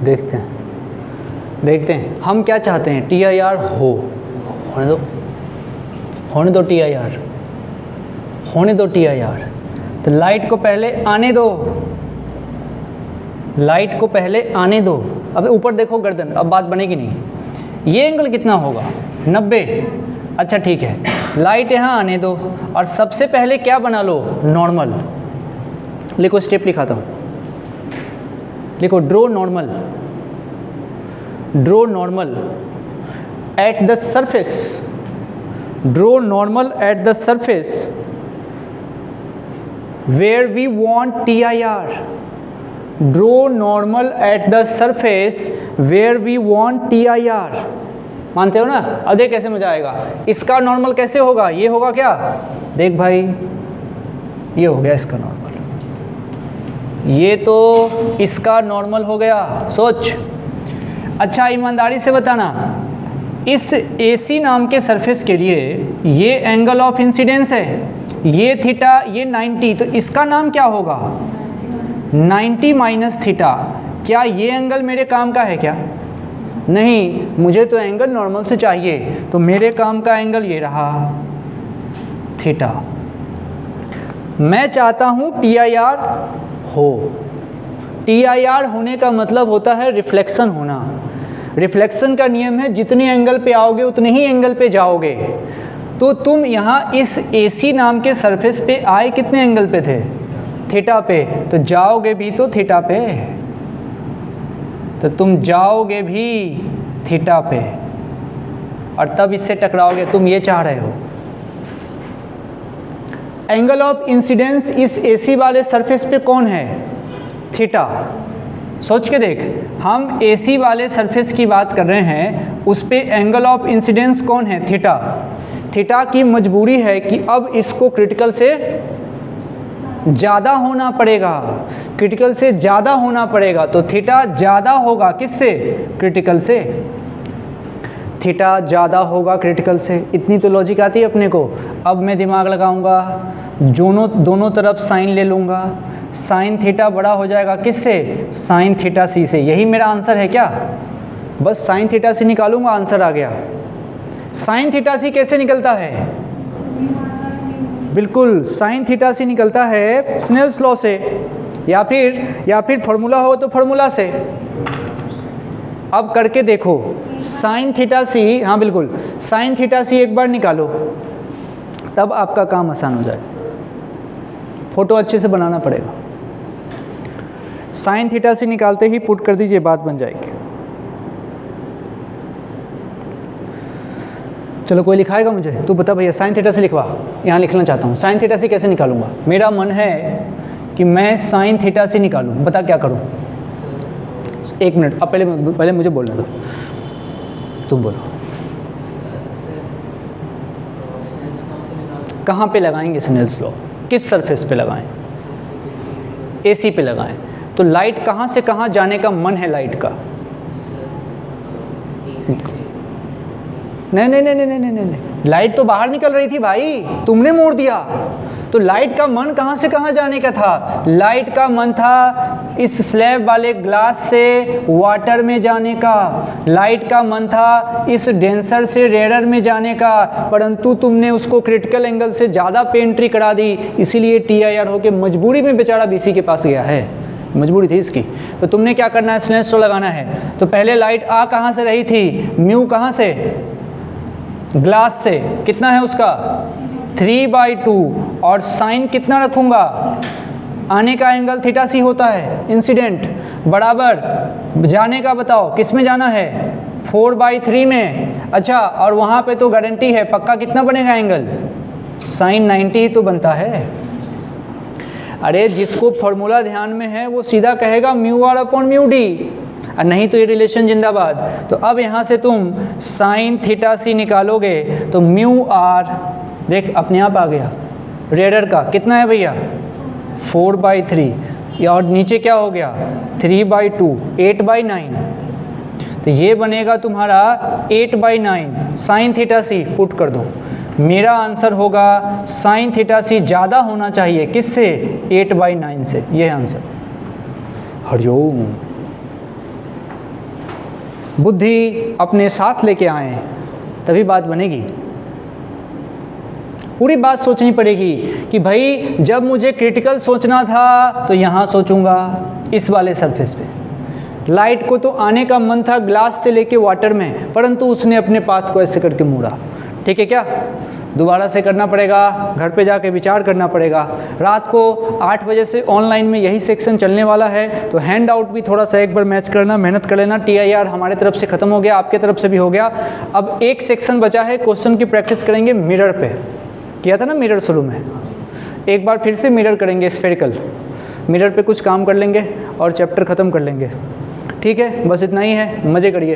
देखते हैं हम क्या चाहते हैं। TIR होने दो TIR, होने दो TIR। तो लाइट को पहले आने दो, लाइट को पहले आने दो। अब ऊपर देखो गर्दन, अब बात बनेगी नहीं। ये एंगल कितना होगा? 90। अच्छा ठीक है, लाइट यहाँ आने दो और सबसे पहले क्या बना लो? नॉर्मल। लिखो, स्टेप लिखाता हूँ, लिखो draw normal, draw normal at the surface, draw normal at the surface where we want TIR, draw normal at the surface where we want TIR। मानते हो ना? अब देख कैसे मजा आएगा। इसका नॉर्मल कैसे होगा? ये होगा क्या? देख भाई, ये हो गया इसका नॉर्मल, ये तो इसका नॉर्मल हो गया। सोच। अच्छा ईमानदारी से बताना, इस AC नाम के सरफेस के लिए ये एंगल ऑफ इंसिडेंस है, ये थीटा, ये 90, तो इसका नाम क्या होगा? 90 माइनस थीटा। क्या ये एंगल मेरे काम का है क्या? नहीं, मुझे तो एंगल नॉर्मल से चाहिए, तो मेरे काम का एंगल ये रहा थीटा। मैं चाहता हूँ TIR हो। TIR होने का मतलब होता है रिफ्लेक्शन होना। रिफ्लेक्शन का नियम है जितने एंगल पे आओगे उतने ही एंगल पे जाओगे। तो तुम यहाँ इस AC नाम के सरफेस पे आए कितने एंगल पे थे? थीटा पे, तो जाओगे भी तो थीटा पे, तो तुम जाओगे भी थीटा पे और तब इससे टकराओगे। तुम ये चाह रहे हो। एंगल ऑफ इंसिडेंस इस AC वाले सरफेस पे कौन है? थीटा। सोच के देख, हम AC वाले सरफेस की बात कर रहे हैं, उस पे एंगल ऑफ इंसिडेंस कौन है? थीटा। थीटा की मजबूरी है कि अब इसको क्रिटिकल से ज़्यादा होना पड़ेगा, क्रिटिकल से ज़्यादा होना पड़ेगा। तो थीटा ज़्यादा होगा किससे? क्रिटिकल से। थीटा ज़्यादा होगा क्रिटिकल से। इतनी तो लॉजिक आती है अपने को। अब मैं दिमाग लगाऊंगा, दोनों तरफ साइन ले लूँगा, साइन थीटा बड़ा हो जाएगा किससे? साइन थीटा C से। यही मेरा आंसर है क्या? बस साइन थीटा C निकालूंगा, आंसर आ गया। साइन थीटा C कैसे निकलता है? बिल्कुल, साइन थीटा C निकलता है स्नेल्स लॉ से, या फिर फॉर्मूला हो तो फॉर्मूला से। अब करके देखो, साइन थीटा C, हाँ बिल्कुल, साइन थीटा C एक बार निकालो, तब आपका काम आसान हो जाए। फोटो अच्छे से बनाना पड़ेगा। साइन थीटा C निकालते ही पुट कर दीजिए, बात बन जाएगी। चलो कोई लिखाएगा मुझे? तू बता भैया, साइन थीटा C लिखवा। यहाँ लिखना चाहता हूँ, साइन थीटा C कैसे निकालूंगा? मेरा मन है कि मैं साइन थीटा C निकालूँ, बता क्या करूँ? एक मिनट, अब पहले मुझे बोलने दो, तुम बोलो। कहाँ पे लगाएंगे स्नेल्स लॉ? किस सरफेस पे लगाएं? AC पे लगाएं। तो लाइट कहाँ से कहाँ जाने का मन है लाइट का? नहीं, लाइट तो बाहर निकल रही थी भाई, तुमने मोड़ दिया। तो लाइट का मन कहाँ से कहाँ जाने का था? लाइट का मन था इस स्लैब वाले ग्लास से वाटर में जाने का, लाइट का मन था इस डेंसर से रेयर में जाने का, परंतु तुमने उसको क्रिटिकल एंगल से ज़्यादा पे एंट्री करा दी, इसीलिए TIR होके मजबूरी में बेचारा BC के पास गया है, मजबूरी थी इसकी। तो तुमने क्या करना है, स्नेल्स लॉ लगाना है। तो पहले लाइट आ कहाँ से रही थी? म्यू कहाँ से? ग्लास से। कितना है उसका? 3/2। और साइन कितना रखूँगा? आने का एंगल थीटा सी होता है, इंसिडेंट बराबर जाने का बताओ किस में जाना है? 4/3 में। अच्छा, और वहाँ पे तो गारंटी है पक्का कितना बनेगा एंगल? साइन 90 ही तो बनता है। अरे जिसको फॉर्मूला ध्यान में है वो सीधा कहेगा μr/μd, और नहीं तो ये रिलेशन जिंदाबाद। तो अब यहाँ से तुम साइन थीटा सी निकालोगे तो μr देख अपने आप आ गया। रेडर का कितना है भैया? 4/3, और नीचे क्या हो गया? 3/2, 8/9। तो ये बनेगा तुम्हारा 8/9 साइन थीटा सी। पुट कर दो, मेरा आंसर होगा साइन थीटा सी ज़्यादा होना चाहिए किससे? 8/9 से। ये है आंसर। हरिओम। बुद्धि अपने साथ लेके आए तभी बात बनेगी। पूरी बात सोचनी पड़ेगी कि भाई जब मुझे क्रिटिकल सोचना था तो यहाँ सोचूंगा इस वाले सरफेस पे। लाइट को तो आने का मन था ग्लास से लेके वाटर में, परंतु उसने अपने पाथ को ऐसे करके मोड़ा। ठीक है क्या? दोबारा से करना पड़ेगा, घर पे जाके विचार करना पड़ेगा। रात को 8 बजे से ऑनलाइन में यही सेक्शन चलने वाला है, तो हैंड आउट भी थोड़ा सा एक बार मैच करना, मेहनत कर लेना। TIR हमारे तरफ से ख़त्म हो गया, आपके तरफ से भी हो गया। अब एक सेक्शन बचा है, क्वेश्चन की प्रैक्टिस करेंगे मिरर पे। किया था ना मिरर शुरू में, एक बार फिर से मिरर करेंगे, स्फेरिकल मिरर पे कुछ काम कर लेंगे और चैप्टर ख़त्म कर लेंगे। ठीक है, बस इतना ही है, मज़े करिए।